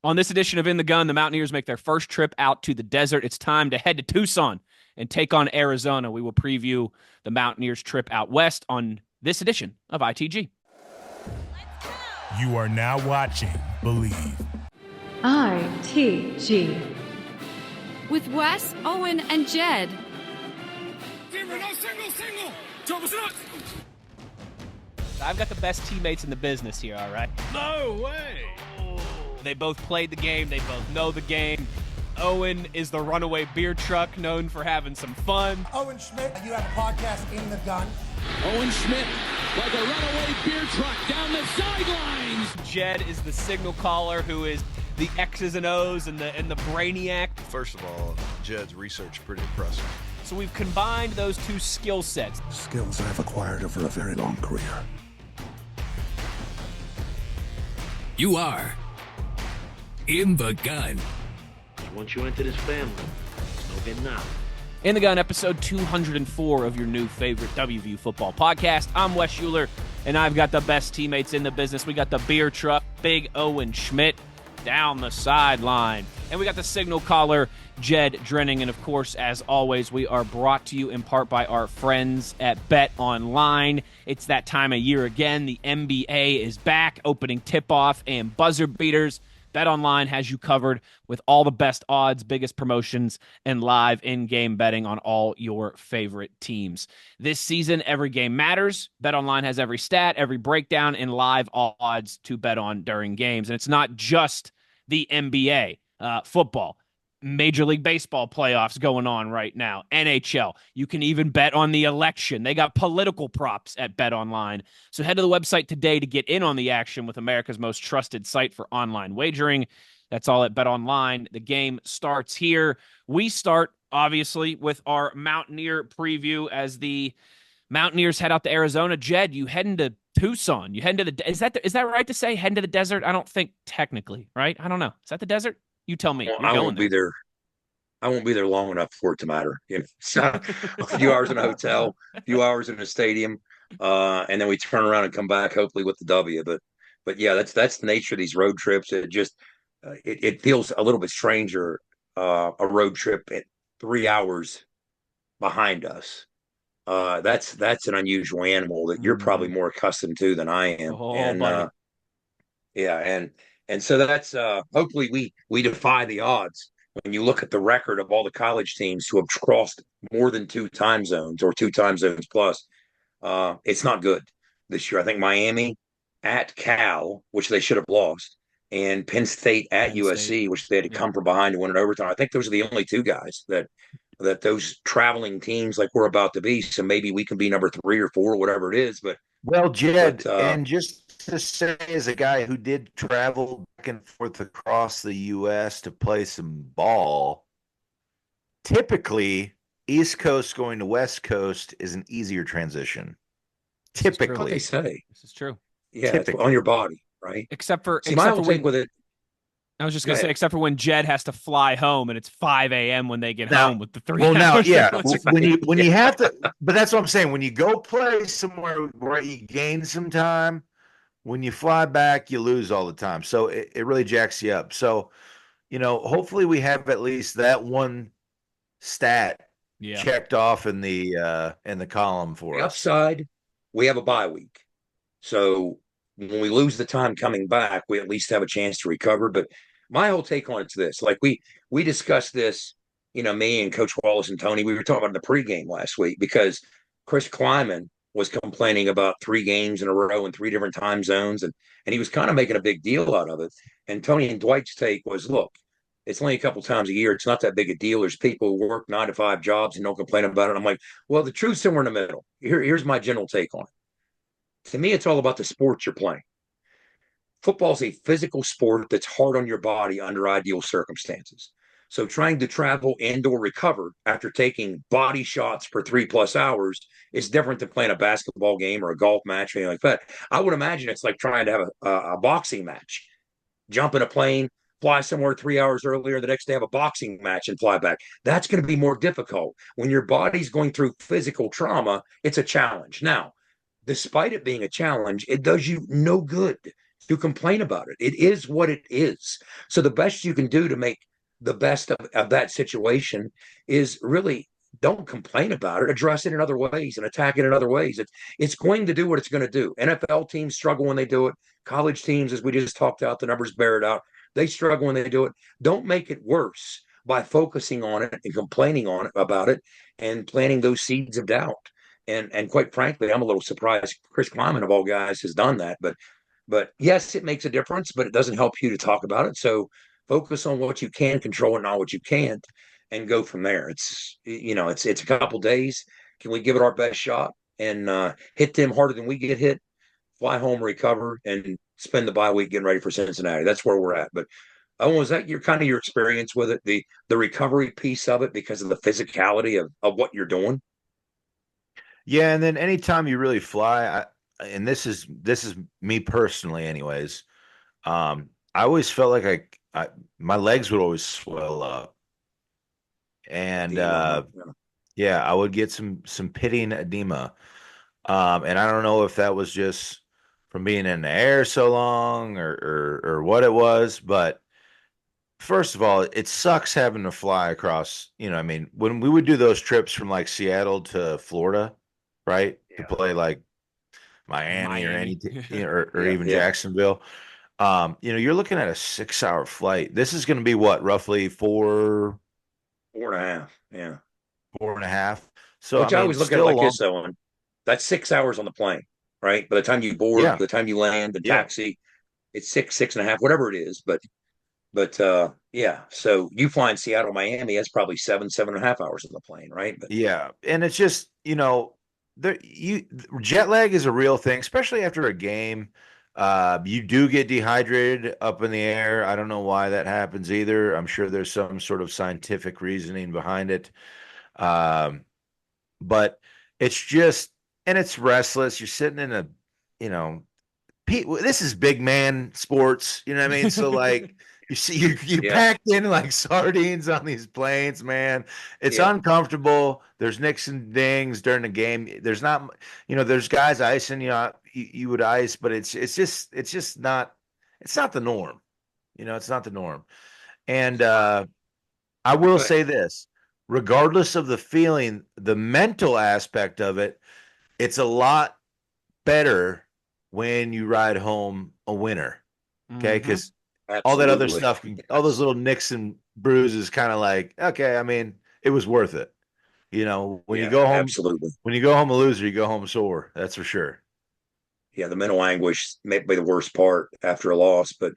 On this edition of In the Gun, the Mountaineers make their first trip out to the desert. It's time to head to Tucson and take on Arizona. We will preview the Mountaineers' trip out west on this edition of ITG. You are now watching Believe. ITG. With Wes, Owen, and Jed. I've got the best teammates in the business here, all right? No way! They both played the game. They both know the game. Owen is the runaway beer truck known for having some fun. Owen Schmidt, you have a podcast, In the Gun. Owen Schmidt, like a runaway beer truck down the sidelines. Jed is the signal caller who is the X's and O's and the brainiac. First of all, Jed's research is pretty impressive. So we've combined those two skill sets. Skills I've acquired over a very long career. You are In the Gun. Once you enter this family, there's no getting out. In the Gun, episode 204 of your new favorite WVU football podcast. I'm Wes Schuler, and I've got the best teammates in the business. We got the beer truck, Big Owen Schmidt, down the sideline. And we got the signal caller, Jed Drenning. And, of course, as always, we are brought to you in part by our friends at Bet Online. It's that time of year again. The NBA is back, opening tip-off and buzzer beaters. Bet Online has you covered with all the best odds, biggest promotions, and live in-game betting on all your favorite teams. This season, every game matters. Bet Online has every stat, every breakdown, and live odds to bet on during games. And it's not just the NBA, football. Major League Baseball playoffs going on right now. NHL. You can even bet on the election. They got political props at Bet Online. So head to the website today to get in on the action with America's most trusted site for online wagering. That's all at Bet Online. The game starts here. We start, obviously, with our Mountaineer preview as the Mountaineers head out to Arizona. Jed, you heading to Tucson. You heading to the is that right to say heading to the desert? I don't think technically, right? I don't know. Is that the desert? You tell me. Well, I won't be there. I won't be there long enough for it to matter. So a few hours in a hotel, a few hours in a stadium, and then we turn around and come back, hopefully with the W. But yeah, that's the nature of these road trips. It just it feels a little bit stranger. A road trip at 3 hours behind us. That's an unusual animal that you're probably more accustomed to than I am. Oh, and yeah, and so that's hopefully we defy the odds. When you look at the record of all the college teams who have crossed more than two time zones or two time zones plus, it's not good this year. I think Miami at Cal, which they should have lost, and Penn State at USC, which they had to come from behind to win it overtime. I think those are the only two guys that those traveling teams like we're about to be. So maybe we can be number 3 or 4, whatever it is. But well, Jed, and just to say, as a guy who did travel back and forth across the U.S. to play some ball, typically East Coast going to West Coast is an easier transition. Typically, they say this is true. Yeah, it's on your body, right? Except for my whole thing with it. I was just going to say, except for when Jed has to fly home and it's 5 a.m. when they get home with the 3 hours. Now, yeah, when you have to, but that's what I'm saying. When you go play somewhere where you gain some time, when you fly back, you lose all the time. So it really jacks you up. So, hopefully we have at least that one stat checked off in the column for us. Upside, we have a bye week. So when we lose the time coming back, we at least have a chance to recover. But my whole take on it's this: like we discussed this, me and Coach Wallace and Tony. We were talking about the pregame last week because Chris Kleiman was complaining about 3 games in a row in 3 different time zones, and he was kind of making a big deal out of it. And Tony and Dwight's take was, look, it's only a couple times a year. It's not that big a deal. There's people who work 9 to 5 jobs and don't complain about it. I'm like, well, the truth's somewhere in the middle. Here's my general take on it. To me, it's all about the sport you're playing. Football is a physical sport that's hard on your body under ideal circumstances. So trying to travel and or recover after taking body shots for 3+ hours is different than playing a basketball game or a golf match or anything like that. I would imagine it's like trying to have a boxing match. Jump in a plane, fly somewhere 3 hours earlier, the next day have a boxing match and fly back. That's going to be more difficult. When your body's going through physical trauma, it's a challenge. Now, despite it being a challenge, it does you no good to complain about it. It is what it is. So the best you can do to make the best of that situation is really don't complain about it, address it in other ways and attack it in other ways. It's going to do what it's going to do. NFL teams struggle when they do it. College teams, as we just talked about, the numbers bear it out. They struggle when they do it. Don't make it worse by focusing on it and complaining on it about it and planting those seeds of doubt. And quite frankly, I'm a little surprised Chris Kleiman of all guys has done that. But yes, it makes a difference, but it doesn't help you to talk about it. So focus on what you can control and not what you can't, and go from there. It's a couple days. Can we give it our best shot and hit them harder than we get hit? Fly home, recover, and spend the bye week getting ready for Cincinnati. That's where we're at. But was that your experience with it, the recovery piece of it, because of the physicality of what you're doing? Yeah, and then anytime you really fly, and this is me personally, anyways. I always felt like my legs would always swell up, and yeah, I would get some pitting edema. And I don't know if that was just from being in the air so long or what it was, but first of all, it sucks having to fly across, I mean, when we would do those trips from like Seattle to Florida, right? To play like Miami. Or any or even Jacksonville. You're looking at a 6-hour flight. This is going to be what, roughly 4 and a half. Yeah. 4.5. So Which I always look at it like this, though. That's 6 hours on the plane, right? By the time you board, by the time you land, the taxi, it's 6.5, whatever it is. But yeah. So you fly in Seattle, Miami, that's probably 7.5 hours on the plane, right? But yeah, and it's just jet lag is a real thing, especially after a game. You do get dehydrated up in the air. I don't know why that happens either. I'm sure there's some sort of scientific reasoning behind it. But it's just, and it's restless. You're sitting in a, this is big man sports. You know what I mean? So like you see, you packed in like sardines on these planes, man. It's uncomfortable. There's nicks and dings during the game. There's not, there's guys icing you would ice, but it's just not, it's not the norm. It's not the norm. And I will say this, regardless of the feeling, the mental aspect of it, it's a lot better when you ride home a winner. Okay. Because all that other stuff, all those little nicks and bruises, kind of like, okay, I mean, it was worth it. When you go home, when you go home a loser, you go home sore. That's for sure. Yeah. The mental anguish may be the worst part after a loss, but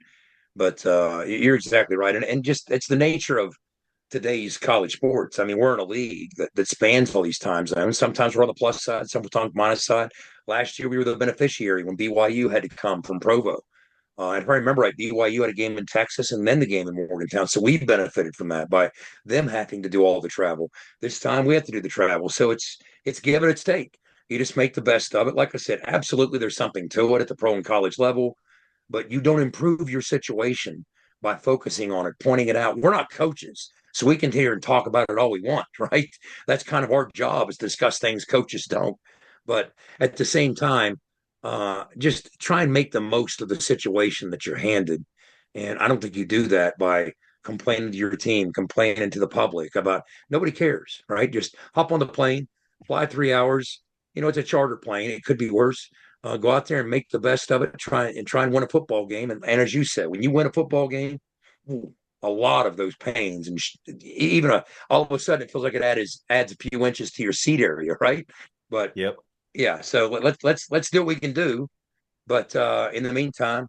you're exactly right. And just, it's the nature of today's college sports. I mean, we're in a league that spans all these time zones. Sometimes we're on the plus side, sometimes minus side. Last year, we were the beneficiary when BYU had to come from Provo. If I remember right, BYU had a game in Texas and then the game in Morgantown. So we benefited from that by them having to do all the travel. This time we have to do the travel. So it's give it its take. You just make the best of it. Like I said, absolutely there's something to it at the pro and college level, but you don't improve your situation by focusing on it, pointing it out. We're not coaches, so we can hear and talk about it all we want, right? That's kind of our job, is to discuss things coaches don't. But at the same time, just try and make the most of the situation that you're handed. And I don't think you do that by complaining to your team, complaining to the public about, nobody cares, right? Just hop on the plane, fly 3 hours. It's a charter plane. It could be worse. Go out there and make the best of it. Try and win a football game. And as you said, when you win a football game, a lot of those pains and even all of a sudden it feels like it adds a few inches to your seat area, right? But yeah. So let's do what we can do. But in the meantime,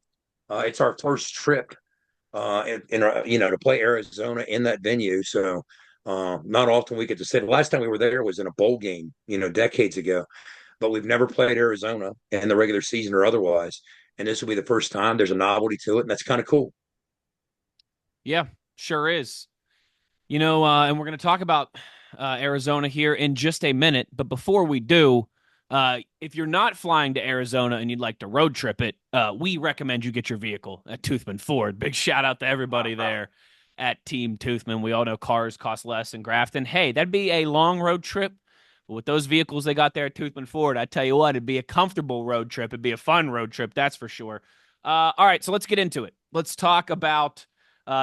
it's our first trip to play Arizona in that venue. So not often we get to say. The last time we were there was in a bowl game, decades ago. But we've never played Arizona in the regular season or otherwise. And this will be the first time. There's a novelty to it, and that's kind of cool. Yeah, sure is. And we're going to talk about Arizona here in just a minute. But before we do, if you're not flying to Arizona and you'd like to road trip it, we recommend you get your vehicle at Toothman Ford. Big shout out to everybody there at Team Toothman. We all know cars cost less in Grafton. Hey, that'd be a long road trip. But with those vehicles they got there at Toothman Ford, I tell you what, it'd be a comfortable road trip. It'd be a fun road trip, that's for sure. All right, so let's get into it. Let's talk about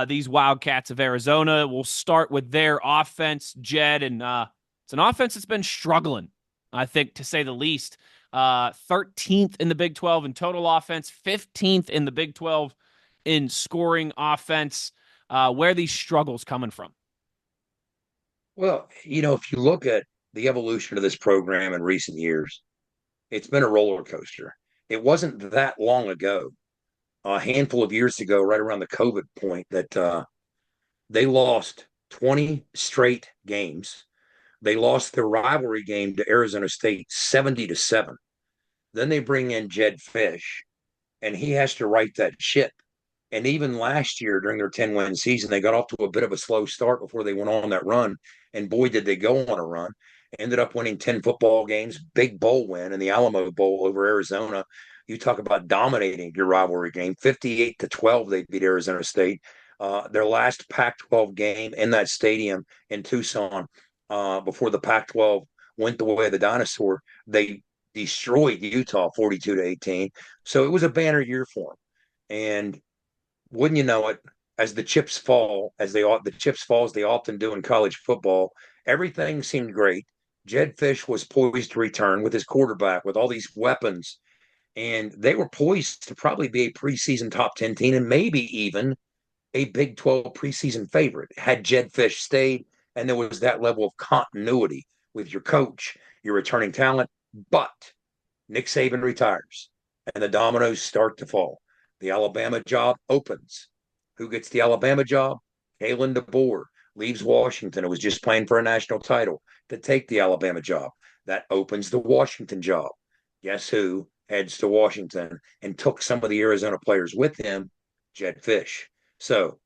these Wildcats of Arizona. We'll start with their offense, Jed, and it's an offense that's been struggling, I think, to say the least. 13th in the Big 12 in total offense, 15th in the Big 12 in scoring offense. Where are these struggles coming from? Well, if you look at the evolution of this program in recent years, it's been a roller coaster. It wasn't that long ago, a handful of years ago, right around the COVID point, that they lost 20 straight games. They lost their rivalry game to Arizona State 70-7. Then they bring in Jed Fish, and he has to right that ship. And even last year during their 10-win season, they got off to a bit of a slow start before they went on that run. And boy, did they go on a run. Ended up winning 10 football games, big bowl win in the Alamo Bowl over Arizona. You talk about dominating your rivalry game. 58-12, they beat Arizona State. Their last Pac-12 game in that stadium in Tucson, before the Pac-12 went the way of the dinosaur, they destroyed Utah 42-18. So it was a banner year for them. And wouldn't you know it, as the chips fall, as the chips fall as they often do in college football, everything seemed great. Jed Fish was poised to return with his quarterback, with all these weapons, and they were poised to probably be a preseason top 10 team and maybe even a Big 12 preseason favorite had Jed Fish stayed and there was that level of continuity with your coach, your returning talent. But Nick Saban retires and the dominoes start to fall. The Alabama job opens. Who gets the Alabama job? Kalen DeBoer leaves Washington. It was just playing for a national title to take the Alabama job. That opens the Washington job. Guess who heads to Washington and took some of the Arizona players with him? Jed Fish. So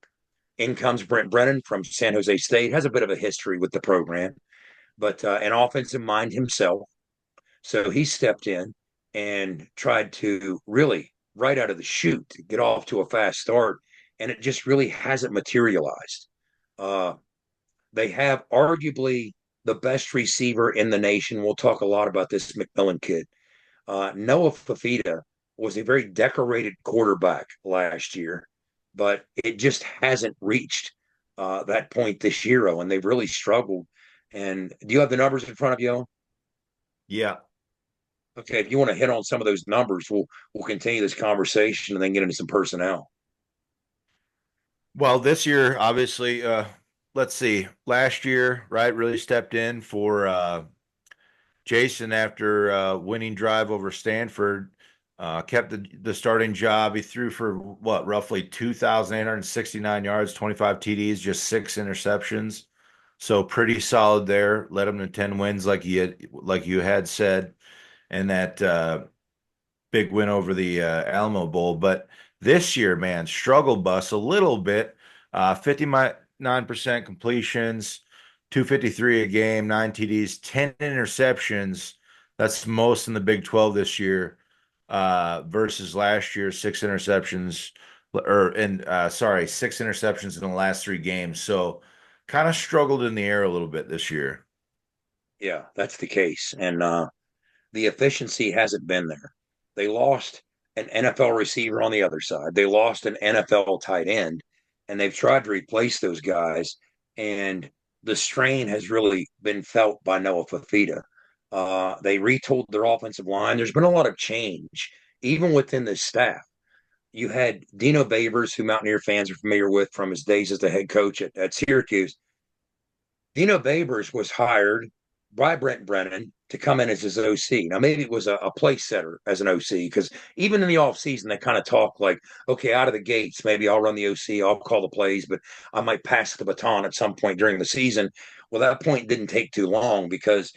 in comes Brent Brennan from San Jose State, has a bit of a history with the program, but an offensive mind himself. So he stepped in and tried to really, right out of the chute, get off to a fast start, and it just really hasn't materialized. They have arguably the best receiver in the nation. We'll talk a lot about this McMillan kid. Noah Fafita was a very decorated quarterback last year, but it just hasn't reached that point this year, and they've really struggled. And do you have the numbers in front of you? Yeah. Okay, if you want to hit on some of those numbers, we'll continue this conversation and then get into some personnel. Well, this year, obviously, let's see. Last year, right, really stepped in for Jason after winning drive over Stanford. Kept the starting job. He threw for roughly 2,869 yards, 25 TDs, just 6 interceptions. So pretty solid there. Led him to 10 wins, like you had said, and that big win over the Alamo Bowl. But this year, man, struggle bus a little bit. 59% completions, 253 a game, 9 TDs, 10 interceptions. That's most in the Big 12 this year, versus last year, 6 interceptions, 6 interceptions in the last 3 games. So kind of struggled in the air a little bit this year. Yeah, that's the case. And the efficiency hasn't been there. They lost an NFL receiver on the other side. They lost an NFL tight end, and they've tried to replace those guys. And the strain has really been felt by Noah Fafita. They retooled their offensive line. There's been a lot of change, even within the staff. You had Dino Babers, who Mountaineer fans are familiar with from his days as the head coach at Syracuse. Dino Babers was hired by Brent Brennan to come in as his OC. Now, maybe it was a place setter as an OC, because even in the offseason, they kind of talk like, okay, out of the gates, maybe I'll run the OC, I'll call the plays, but I might pass the baton at some point during the season. Well, that point didn't take too long, because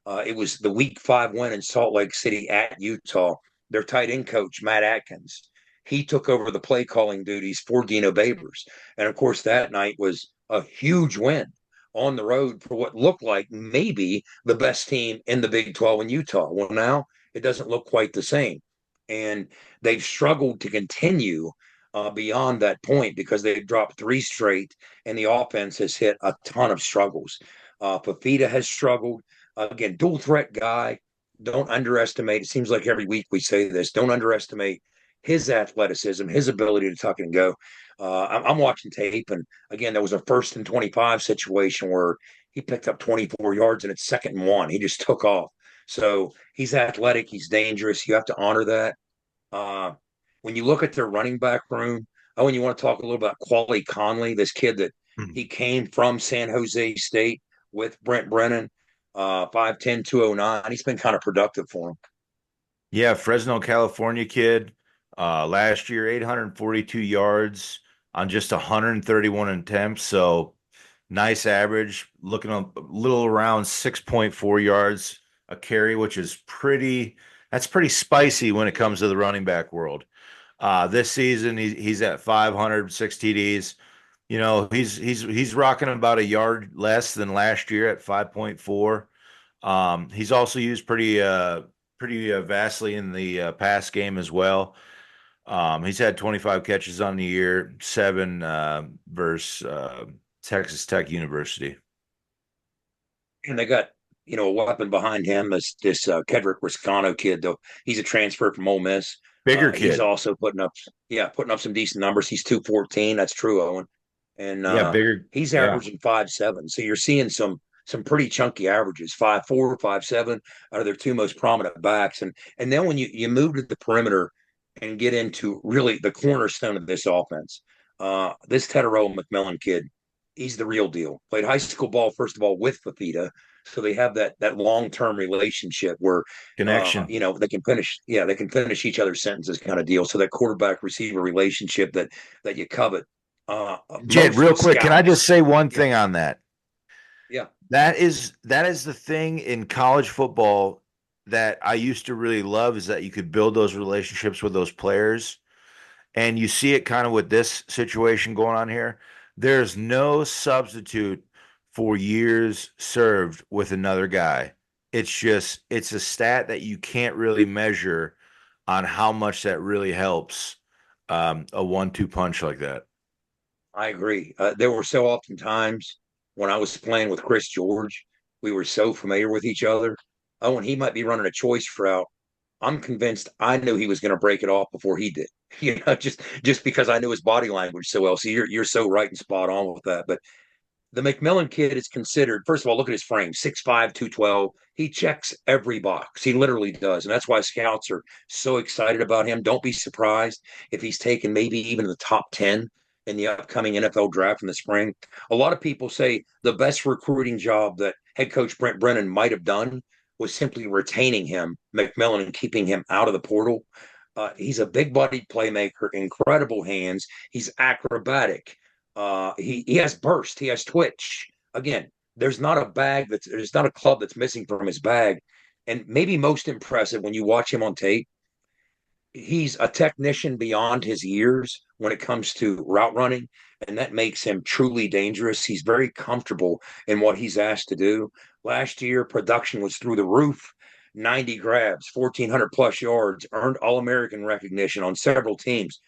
it was the Week 5 win in Salt Lake City at Utah. Their tight end coach, Matt Atkins, he took over the play calling duties for Dino Babers. And of course, that night was a huge win on the road for what looked like maybe the best team in the Big 12 in Utah. Well, now it doesn't look quite the same. And they've struggled to continue beyond that point, because they've dropped 3 straight and the offense has hit a ton of struggles. Fafita has struggled. Again, dual threat guy. Don't underestimate. It seems like every week we say this. Don't underestimate his athleticism, his ability to tuck and go. I'm watching tape, and again, there was a 1st and 25 situation where he picked up 24 yards and it's 2nd and 1. He just took off. So he's athletic, he's dangerous. You have to honor that. Uh, when you look at their running back room, and you want to talk a little about Quali Conley, this kid that he came from San Jose State with Brent Brennan, 5'10", 209. He's been kind of productive for him. Yeah, Fresno, California kid. Last year, 842 yards on just 131 attempts. So nice average. Looking a little around 6.4 yards a carry, which is that's pretty spicy when it comes to the running back world. This season, he's at 506 TDs. You know, he's rocking about a yard less than last year at 5.4. He's also used pretty vastly in the pass game as well. He's had 25 catches on the year, 7 versus Texas Tech University. And they got, a weapon behind him, this Kedrick Riscano kid, though. He's a transfer from Ole Miss. Bigger kid. He's also putting up some decent numbers. He's 214. That's true, Owen. And bigger. He's averaging 5'7". So you're seeing some pretty chunky averages, 5'4", 5'7" are their 2 most prominent backs. And then when you move to the perimeter and get into really the cornerstone of this offense, this Teteroa McMillan kid, he's the real deal. Played high school ball, first of all, with Fafita. So they have that long-term relationship where connection. They can finish each other's sentences kind of deal. So that quarterback receiver relationship that you covet. Jed, real quick, can I just say one thing on that? Yeah. That is the thing in college football that I used to really love, is that you could build those relationships with those players. And you see it kind of with this situation going on here. There's no substitute for years served with another guy. It's a stat that you can't really measure on how much that really helps a 1-2 punch like that. I agree. There were so often times when I was playing with Chris George, we were so familiar with each other. Oh, and he might be running a choice route. I'm convinced I knew he was going to break it off before he did. Just because I knew his body language so well. So you're so right and spot on with that. But the McMillan kid is considered, first of all, look at his frame, 6'5", 212. He checks every box. He literally does. And that's why scouts are so excited about him. Don't be surprised if he's taken maybe even the top 10 in the upcoming NFL draft in the spring. A lot of people say the best recruiting job that head coach Brent Brennan might have done was simply retaining him, McMillan, and keeping him out of the portal. He's a big-bodied playmaker, incredible hands. He's acrobatic. He has burst. He has twitch. Again, there's not a club that's missing from his bag. And maybe most impressive when you watch him on tape, he's a technician beyond his years when it comes to route running, and that makes him truly dangerous. He's very comfortable in what he's asked to do. Last year, production was through the roof. 90 grabs, 1,400 plus yards, earned All-American recognition on several teams.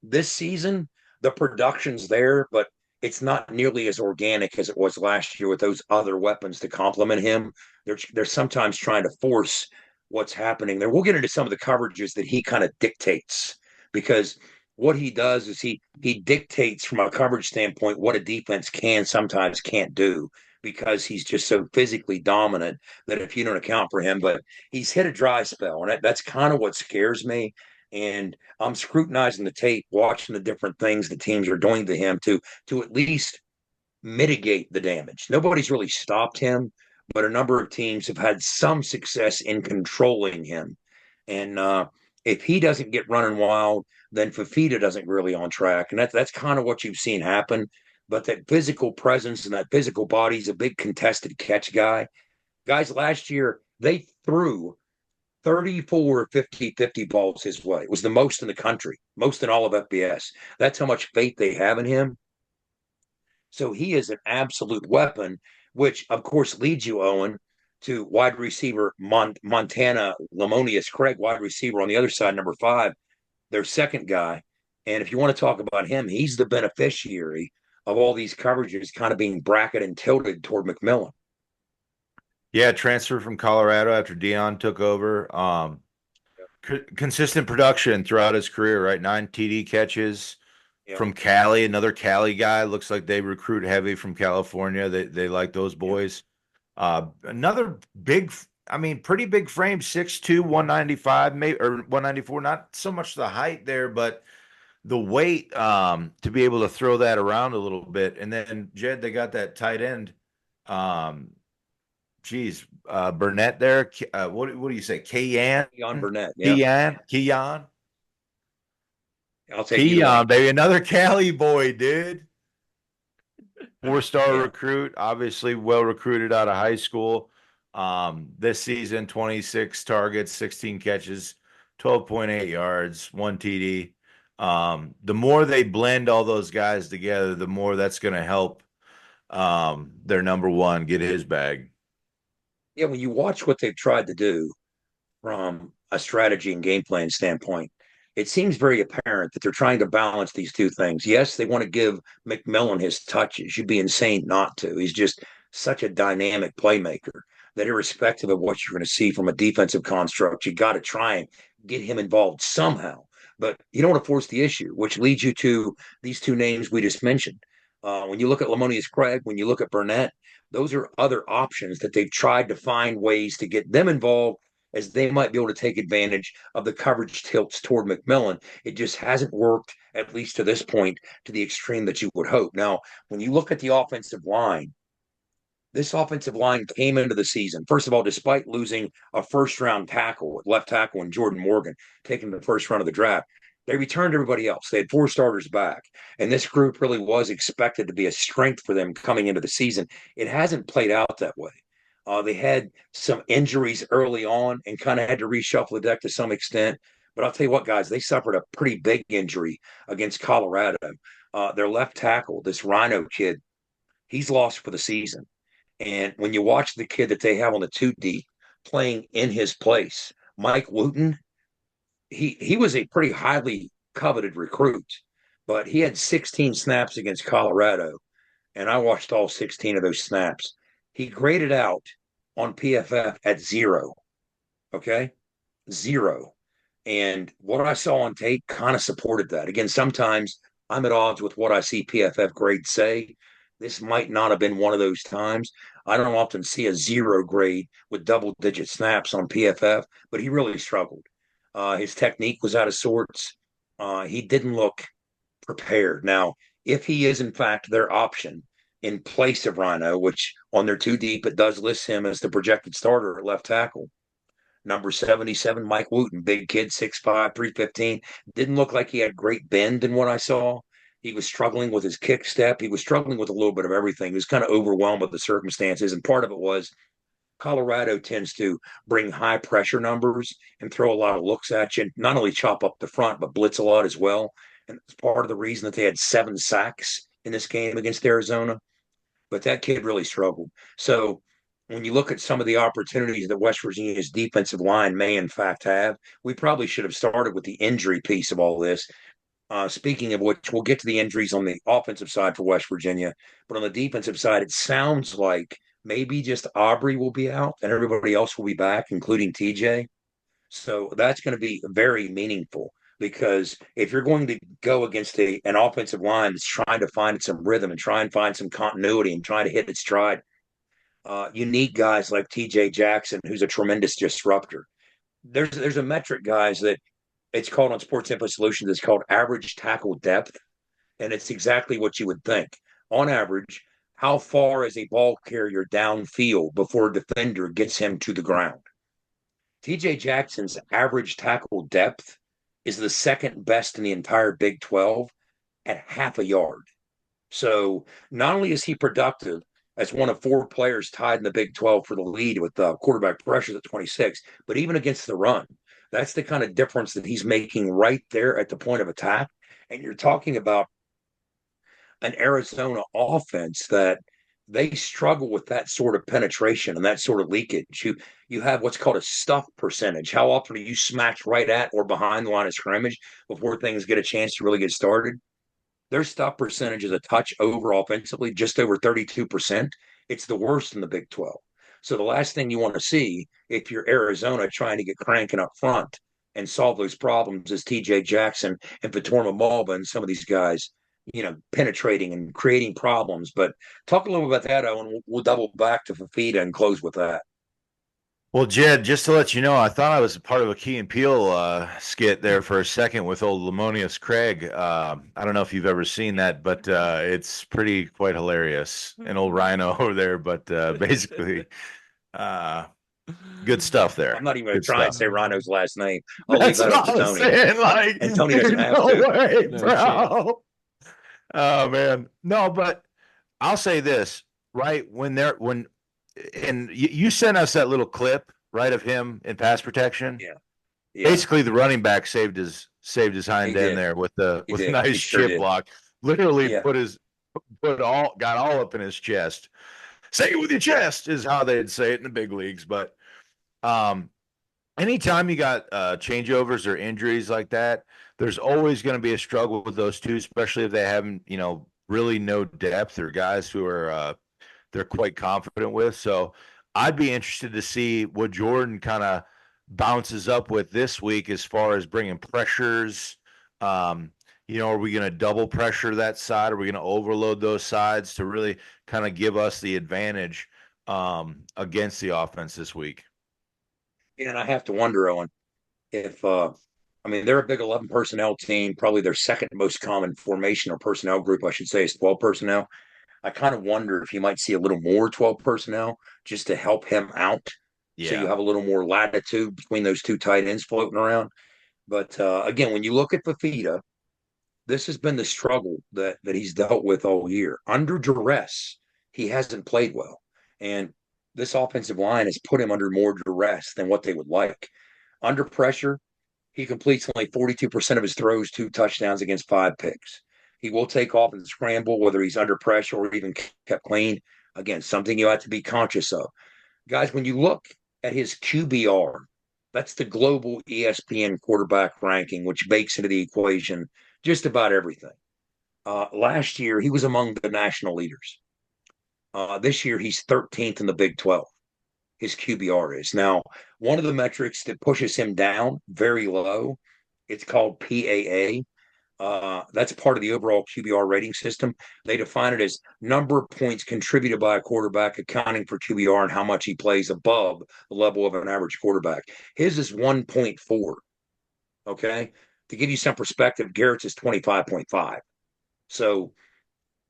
This season, the production's there, but it's not nearly as organic as it was last year with those other weapons to complement him. They're sometimes trying to force what's happening there. We'll get into some of the coverages that he kind of dictates, because what he does is he dictates from a coverage standpoint what a defense sometimes can't do, because he's just so physically dominant that if you don't account for him, but he's hit a dry spell, and that's kind of what scares me. And I'm scrutinizing the tape, watching the different things the teams are doing to him to at least mitigate the damage. Nobody's really stopped him, but a number of teams have had some success in controlling him. And if he doesn't get running wild, then Fafita doesn't really on track. And that's kind of what you've seen happen. But that physical presence and that physical body, he's a big contested catch guy. Guys, last year, they threw 34 50-50 balls his way. It was the most in the country, most in all of FBS. That's how much faith they have in him. So he is an absolute weapon, which, of course, leads you, Owen, to wide receiver Montana Lamonius Craig, wide receiver on the other side, number 5, their second guy. And if you want to talk about him, he's the beneficiary of all these coverages kind of being bracketed and tilted toward McMillan. Yeah, transfer from Colorado after Deion took over. Consistent production throughout his career, right? 9 TD catches Yeah. from Cali, another Cali guy. Looks like they recruit heavy from California. They like those boys. Another big, I mean, pretty big frame, 6'2", 195, maybe or 194. Not so much the height there, but the weight to be able to throw that around a little bit. And then Jed, they got that tight end. Burnett there. What do you say? Keon Burnett. Yeah. Keon. I'll take either one. Keon, baby, another Cali boy, dude. 4-star Yeah. recruit, obviously well recruited out of high school. This season, 26 targets, 16 catches, 12.8 yards, 1 TD. The more they blend all those guys together, the more that's going to help their number one get his bag. Yeah, when you watch what they've tried to do from a strategy and game plan standpoint, it seems very apparent that they're trying to balance these two things. Yes, they want to give McMillan his touches. You'd be insane not to. He's just such a dynamic playmaker that irrespective of what you're going to see from a defensive construct, you got to try and get him involved somehow. But you don't want to force the issue, which leads you to these two names we just mentioned. When you look at Lamonius Craig, when you look at Burnett, those are other options that they've tried to find ways to get them involved as they might be able to take advantage of the coverage tilts toward McMillan. It just hasn't worked, at least to this point, to the extreme that you would hope. Now, when you look at the offensive line, this offensive line came into the season, first of all, despite losing a first-round tackle, left tackle, and Jordan Morgan, taking the first round of the draft, they returned everybody else. They had 4 starters back, and this group really was expected to be a strength for them coming into the season. It hasn't played out that way. They had some injuries early on and kind of had to reshuffle the deck to some extent. But I'll tell you what, guys, they suffered a pretty big injury against Colorado. Their left tackle, this Rhino kid, he's lost for the season. And when you watch the kid that they have on the 2 deep playing in his place, Mike Wooten, he was a pretty highly coveted recruit, but he had 16 snaps against Colorado, and I watched all 16 of those snaps. He graded out on PFF at 0. Okay, 0. And what I saw on tape kind of supported that. Again, sometimes I'm at odds with what I see PFF grades say. This might not have been one of those times. I don't often see a 0 grade with double-digit snaps on PFF, but he really struggled. His technique was out of sorts. He didn't look prepared. Now, if he is, in fact, their option in place of Rhino, which on their 2 deep, it does list him as the projected starter at left tackle. Number 77, Mike Wooten, big kid, 6'5", 315. Didn't look like he had great bend in what I saw. He was struggling with his kick step. He was struggling with a little bit of everything. He was kind of overwhelmed with the circumstances. And part of it was Colorado tends to bring high pressure numbers and throw a lot of looks at you, and not only chop up the front, but blitz a lot as well. And it's part of the reason that they had 7 sacks in this game against Arizona. But that kid really struggled. So when you look at some of the opportunities that West Virginia's defensive line may in fact have, we probably should have started with the injury piece of all this. Speaking of which, we'll get to the injuries on the offensive side for West Virginia. But on the defensive side, it sounds like maybe just Aubrey will be out and everybody else will be back, including TJ. So that's going to be very meaningful because if you're going to go against an offensive line that's trying to find some rhythm and try and find some continuity and try to hit its stride, you need guys like TJ Jackson, who's a tremendous disruptor. There's a metric, guys, that it's called on Sports Info Solutions. It's called average tackle depth, and it's exactly what you would think. On average, how far is a ball carrier downfield before a defender gets him to the ground? TJ Jackson's average tackle depth is the second best in the entire Big 12 at half a yard. So not only is he productive as one of 4 players tied in the Big 12 for the lead with quarterback pressures at 26, but even against the run, that's the kind of difference that he's making right there at the point of attack. And you're talking about an Arizona offense that they struggle with that sort of penetration and that sort of leakage. You have what's called a stuff percentage. How often are you smacked right at or behind the line of scrimmage before things get a chance to really get started? Their stuff percentage is a touch over offensively, just over 32%. It's the worst in the Big 12. So the last thing you want to see if you're Arizona trying to get cranking up front and solve those problems as TJ Jackson and Vitorma Malba and some of these guys, penetrating and creating problems. But talk a little bit about that, Owen. We'll double back to Fafita and close with that. Well, Jed, just to let you know, I thought I was a part of a Key and Peele skit there for a second with old Lamonius Craig. I don't know if you've ever seen that, but it's quite hilarious. An old rhino over there, but basically, good stuff there. I'm not even going to try and say Rhino's last name. I'll That's leave that up what to I'm Tony. saying. Like, And Tony doesn't have no to. way, No bro. Oh man, no, but I'll say this, right? And you sent us that little clip, right, of him in pass protection. Yeah. Basically, the running back saved his hind end there with a nice chip block. Literally got all up in his chest. Say it with your chest is how they'd say it in the big leagues. But anytime you got changeovers or injuries like that, there's always going to be a struggle with those two, especially if they haven't, really no depth or guys who are they're quite confident with. So I'd be interested to see what Jordan kind of bounces up with this week as far as bringing pressures. Are we going to double pressure that side? Are we going to overload those sides to really kind of give us the advantage against the offense this week? Yeah, and I have to wonder, Owen, if they're a big 11 personnel team. Probably their second most common formation or personnel group, I should say, is 12 personnel. I kind of wonder if you might see a little more 12 personnel just to help him out. Yeah. So you have a little more latitude between those two tight ends floating around. But again, when you look at Fafita, this has been the struggle that he's dealt with all year. Under duress, he hasn't played well. And this offensive line has put him under more duress than what they would like. Under pressure, he completes only 42% of his throws, 2 touchdowns against 5 picks. He will take off and scramble, whether he's under pressure or even kept clean. Again, something you have to be conscious of. Guys, when you look at his QBR, that's the global ESPN quarterback ranking, which bakes into the equation just about everything. Last year, he was among the national leaders. This year, he's 13th in the Big 12. His QBR is. Now, one of the metrics that pushes him down very low, it's called PAA. That's part of the overall QBR rating system. They define it as number of points contributed by a quarterback, accounting for QBR and how much he plays above the level of an average quarterback. His is 1.4. Okay. To give you some perspective, Garrett's is 25.5. So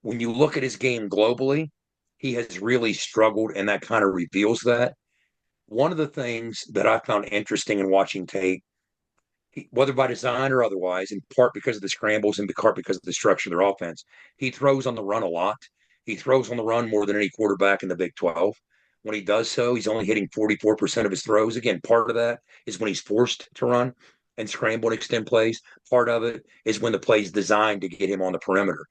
when you look at his game globally, he has really struggled, and that kind of reveals that. One of the things that I found interesting in watching tape, whether by design or otherwise, in part because of the scrambles and in part because of the structure of their offense, he throws on the run a lot. He throws on the run more than any quarterback in the Big 12. When he does so, he's only hitting 44% of his throws. Again, part of that is when he's forced to run and scramble and extend plays. Part of it is when the play is designed to get him on the perimeter.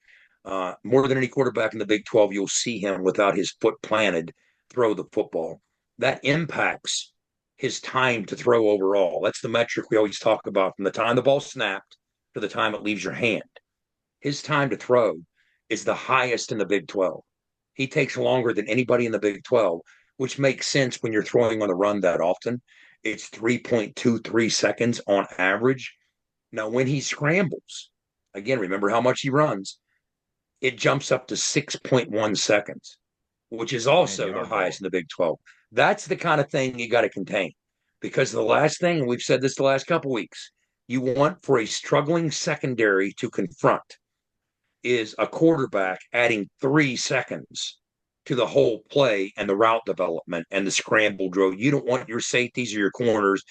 More than any quarterback in the Big 12, you'll see him without his foot planted throw the football. That impacts his time to throw overall. That's the metric we always talk about, from the time the ball snapped to the time it leaves your hand. His time to throw is the highest in the Big 12. He takes longer than anybody in the Big 12, which makes sense when you're throwing on the run that often. It's 3.23 seconds on average. Now, when he scrambles, again, remember how much he runs, it jumps up to 6.1 seconds, which is also the highest in the Big 12. That's the kind of thing you got to contain, because the last thing, and we've said this the last couple of weeks, you want for a struggling secondary to confront is a quarterback adding 3 seconds to the whole play and the route development and the scramble drill. You don't want your safeties or your corners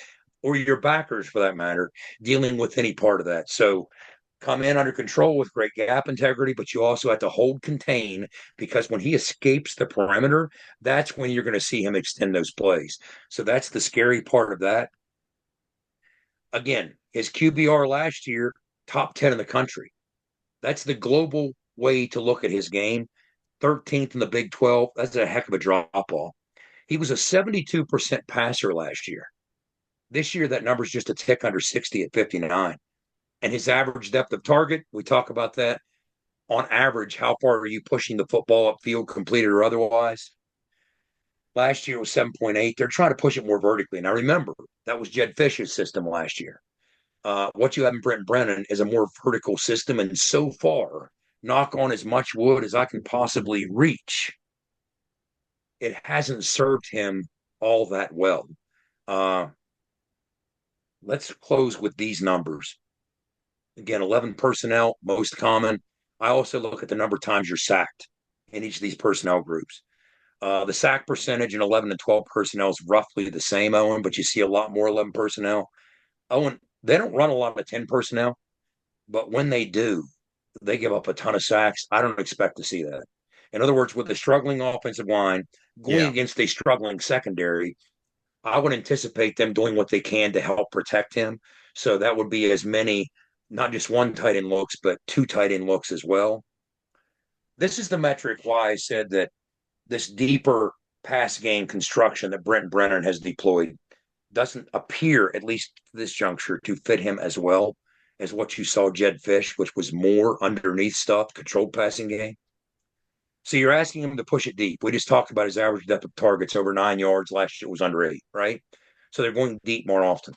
or your backers, for that matter, dealing with any part of that. So come in under control with great gap integrity, but you also have to hold contain, because when he escapes the perimeter, that's when you're going to see him extend those plays. So that's the scary part of that. Again, his QBR last year, top 10 in the country. That's the global way to look at his game. 13th in the Big 12. That's a heck of a drop-off. He was a 72% passer last year. This year, that number's just a tick under 60 at 59. And his average depth of target, we talk about that. On average, how far are you pushing the football upfield, completed or otherwise? Last year was 7.8. They're trying to push it more vertically. Now, remember, that was Jed Fish's system last year. What you have in Brent Brennan is a more vertical system, and so far, knock on as much wood as I can possibly reach, it hasn't served him all that well. Let's close with these numbers. Again, 11 personnel, most common. I also look at the number of times you're sacked in each of these personnel groups. The sack percentage in 11 and 12 personnel is roughly the same, Owen, but you see a lot more 11 personnel. Owen, they don't run a lot of 10 personnel, but when they do, they give up a ton of sacks. I don't expect to see that. In other words, with the struggling offensive line going against a struggling secondary, I would anticipate them doing what they can to help protect him. So that would be as many, not just one tight end looks, but two tight end looks as well. This is the metric why I said that this deeper pass game construction that Brent Brennan has deployed doesn't appear, at least this juncture, to fit him as well as what you saw Jed Fish, which was more underneath stuff, controlled passing game. So you're asking him to push it deep. We just talked about his average depth of targets over 9 yards. Last year it was under 8, right? So they're going deep more often.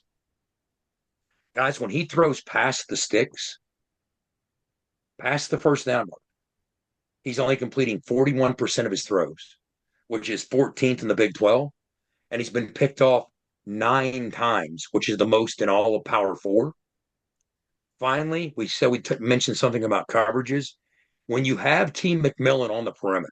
Guys, when he throws past the sticks, past the first down mark, he's only completing 41% of his throws, which is 14th in the Big 12. And he's been picked off 9 times, which is the most in all of Power 4. Finally, we said mentioned something about coverages. When you have Team McMillan on the perimeter,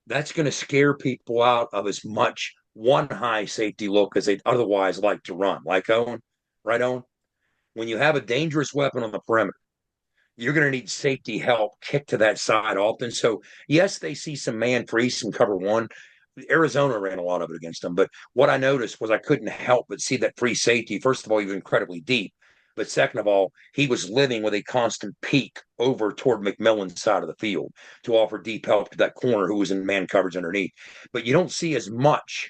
that's going to scare people out of as much one high safety look as they'd otherwise like to run. Like Owen, right, Owen? When you have a dangerous weapon on the perimeter, you're going to need safety help kick to that side often. So, yes, they see some man free, some cover one. Arizona ran a lot of it against them. But what I noticed was I couldn't help but see that free safety. First of all, he was incredibly deep. But second of all, he was living with a constant peek over toward McMillan's side of the field to offer deep help to that corner who was in man coverage underneath. But you don't see as much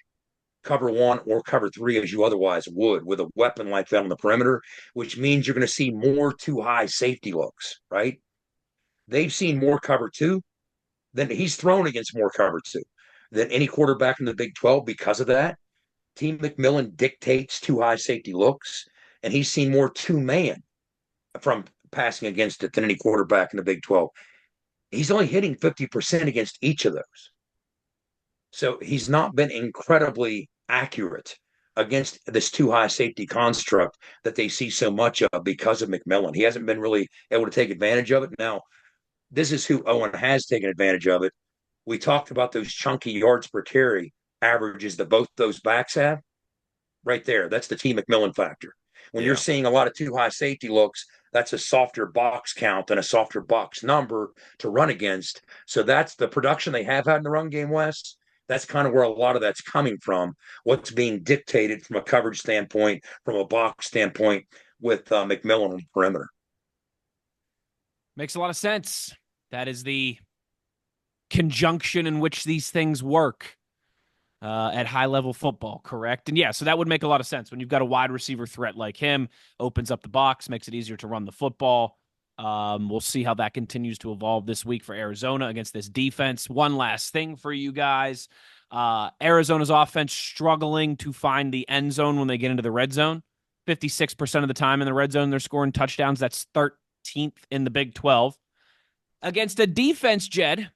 cover one or cover three as you otherwise would with a weapon like that on the perimeter, which means you're going to see more too high safety looks, right? They've seen more cover two than he's thrown against more cover two than any quarterback in the Big 12 because of that. Team McMillan dictates too high safety looks, and he's seen more two-man from passing against it than any quarterback in the Big 12. He's only hitting 50% against each of those. So he's not been incredibly accurate against this too high safety construct that they see so much of because of McMillan. He hasn't been really able to take advantage of it. Now, this is who Owen has taken advantage of it. We talked about those chunky yards per carry averages that both those backs have. Right there, that's the T. McMillan factor. When you're seeing a lot of too high safety looks, that's a softer box count and a softer box number to run against. So that's the production they have had in the run game, Wes. That's kind of where a lot of that's coming from. What's being dictated from a coverage standpoint, from a box standpoint, with McMillan on the perimeter. Makes a lot of sense. That is the conjunction in which these things work at high-level football, correct? And yeah, so that would make a lot of sense. When you've got a wide receiver threat like him, opens up the box, makes it easier to run the football. We'll see how that continues to evolve this week for Arizona against this defense. One last thing for you guys. Arizona's offense struggling to find the end zone when they get into the red zone. 56% of the time in the red zone, they're scoring touchdowns. That's 13th in the Big 12. Against a defense, Jed,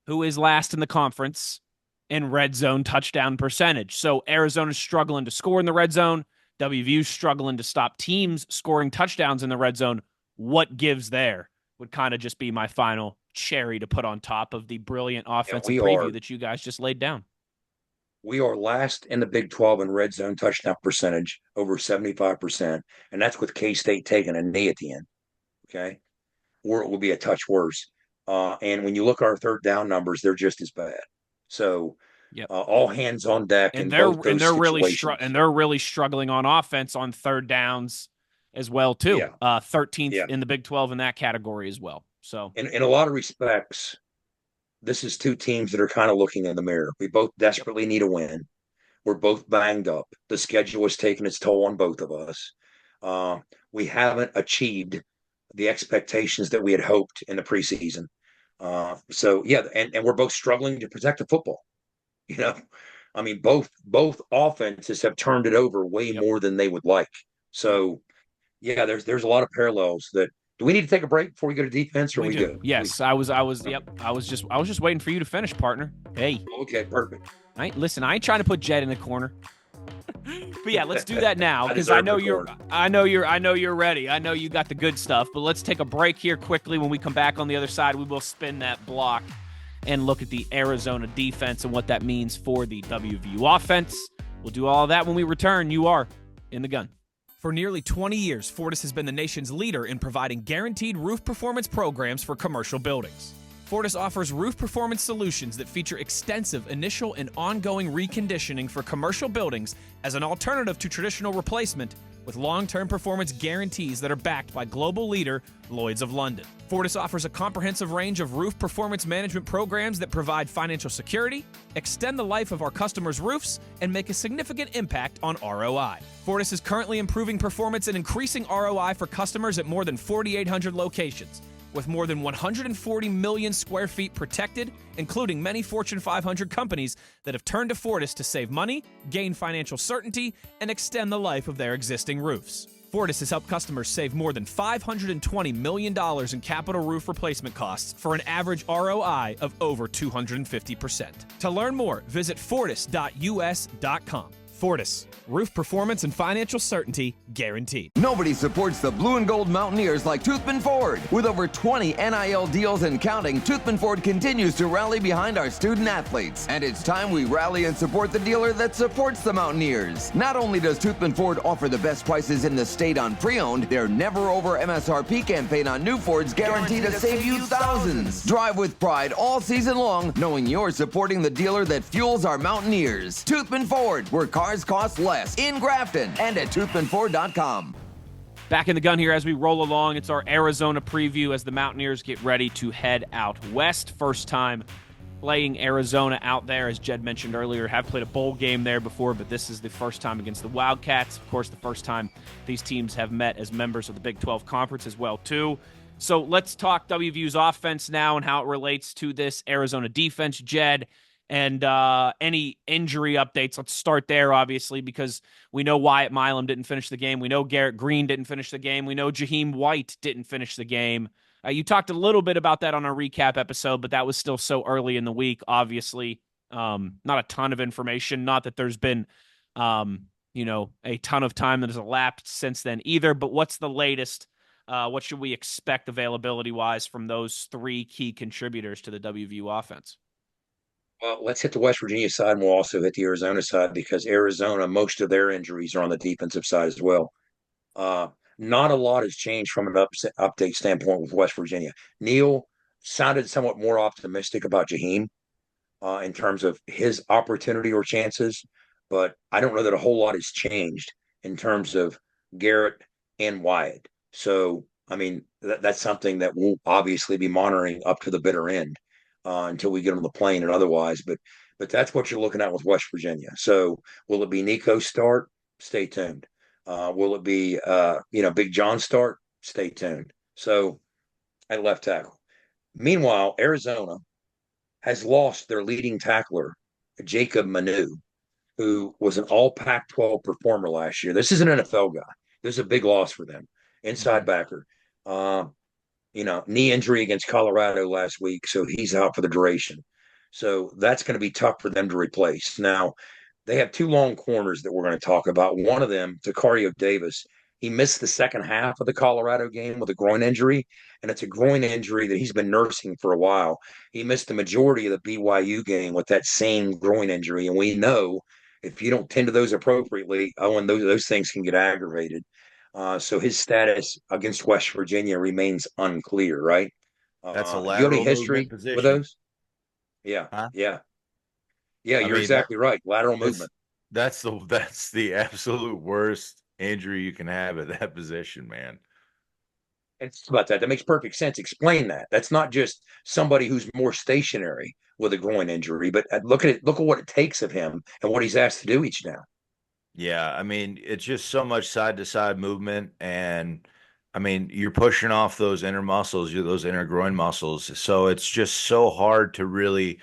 who is last in the conference in red zone touchdown percentage. So Arizona's struggling to score in the red zone. WVU's struggling to stop teams scoring touchdowns in the red zone. What gives there would kind of just be my final cherry to put on top of the brilliant offensive preview that you guys just laid down. We are last in the Big 12 in red zone touchdown percentage, over 75%, and that's with K-State taking a knee at the end, okay? Or it will be a touch worse. And when you look at our third down numbers, they're just as bad. So all hands on deck, and they're really struggling on offense on third downs as well too. 13th in the Big 12 in that category as well. So in a lot of respects, this is two teams that are kind of looking in the mirror. We both desperately need a win. We're both banged up. The schedule has taken its toll on both of us. We haven't achieved the expectations that we had hoped in the preseason. And we're both struggling to protect the football. You know, I mean, both offenses have turned it over way more than they would like. So, yeah, there's a lot of parallels. That do we need to take a break before we go to defense, or We we do. good? Yes, I was. Yep. I was just waiting for you to finish, partner. Hey. Okay, perfect. Listen, I ain't trying to put Jed in the corner. But yeah, let's do that now because I I know deserve you're ready. I know you got the good stuff. But let's take a break here quickly. When we come back on the other side, we will spin that block and look at the Arizona defense and what that means for the WVU offense. We'll do all of that when we return. You are in the gun. For nearly 20 years, Fortis has been the nation's leader in providing guaranteed roof performance programs for commercial buildings. Fortis offers roof performance solutions that feature extensive initial and ongoing reconditioning for commercial buildings as an alternative to traditional replacement, with long-term performance guarantees that are backed by global leader Lloyd's of London. Fortis offers a comprehensive range of roof performance management programs that provide financial security, extend the life of our customers' roofs, and make a significant impact on ROI. Fortis is currently improving performance and increasing ROI for customers at more than 4,800 locations, with more than 140 million square feet protected, including many Fortune 500 companies that have turned to Fortis to save money, gain financial certainty, and extend the life of their existing roofs. Fortis has helped customers save more than $520 million in capital roof replacement costs for an average ROI of over 250%. To learn more, visit fortis.us.com. Fortis, roof performance and financial certainty guaranteed. Nobody supports the blue and gold Mountaineers like Toothman Ford. With over 20 NIL deals and counting, Toothman Ford continues to rally behind our student athletes. And it's time we rally and support the dealer that supports the Mountaineers. Not only does Toothman Ford offer the best prices in the state on pre-owned, their never over MSRP campaign on new Fords guaranteed to save you thousands. Drive with pride all season long, knowing you're supporting the dealer that fuels our Mountaineers. Toothman Ford, where cars cost less, in Grafton and at toothmanford.com. Back in the gun here as we roll along. It's our Arizona preview as the Mountaineers get ready to head out west. First time playing Arizona out there, as Jed mentioned earlier. Have played a bowl game there before, but this is the first time against the Wildcats. Of course, the first time these teams have met as members of the Big 12 Conference as well, too. So let's talk WVU's offense now and how it relates to this Arizona defense, Jed. And any injury updates. Let's start there, obviously, because we know Wyatt Milam didn't finish the game. We know Garrett Green didn't finish the game. We know Jaheim White didn't finish the game. You talked a little bit about that on our recap episode, but that was still so early in the week, obviously. Not a ton of information. Not that there's been, a ton of time that has elapsed since then either. But what's the latest? What should we expect availability-wise from those three key contributors to the WVU offense? Well, let's hit the West Virginia side, and we'll also hit the Arizona side, because Arizona, most of their injuries are on the defensive side as well. Not a lot has changed from an update standpoint with West Virginia. Neil sounded somewhat more optimistic about Jaheim in terms of his opportunity or chances, but I don't know that a whole lot has changed in terms of Garrett and Wyatt. So, I mean, that's something that we'll obviously be monitoring up to the bitter end. Until we get on the plane and otherwise, but that's what you're looking at with West Virginia. So will it be Nico's start? Stay tuned. Will it be Big John start? Stay tuned. So at left tackle. Meanwhile, Arizona has lost their leading tackler, Jacob Manu, who was an all Pac-12 performer last year. This is an NFL guy. This is a big loss for them. Inside backer. Knee injury against Colorado last week, so he's out for the duration. So that's going to be tough for them to replace. Now, they have two long corners that we're going to talk about. One of them, Takario Davis, he missed the second half of the Colorado game with a groin injury, and it's a groin injury that he's been nursing for a while. He missed the majority of the BYU game with that same groin injury, and we know if you don't tend to those appropriately, and those things can get aggravated. So his status against West Virginia remains unclear, right? That's a do you lateral have any history position with those? Yeah, huh? yeah, you're exactly right. Lateral movement. That's the absolute worst injury you can have at that position, man. It's about that. That makes perfect sense. Explain that. That's not just somebody who's more stationary with a groin injury, but look at it. Look at what it takes of him and what he's asked to do each down. Yeah, I mean, it's just so much side-to-side movement, and I mean, you're pushing off those inner muscles, those inner groin muscles. So it's just so hard to really,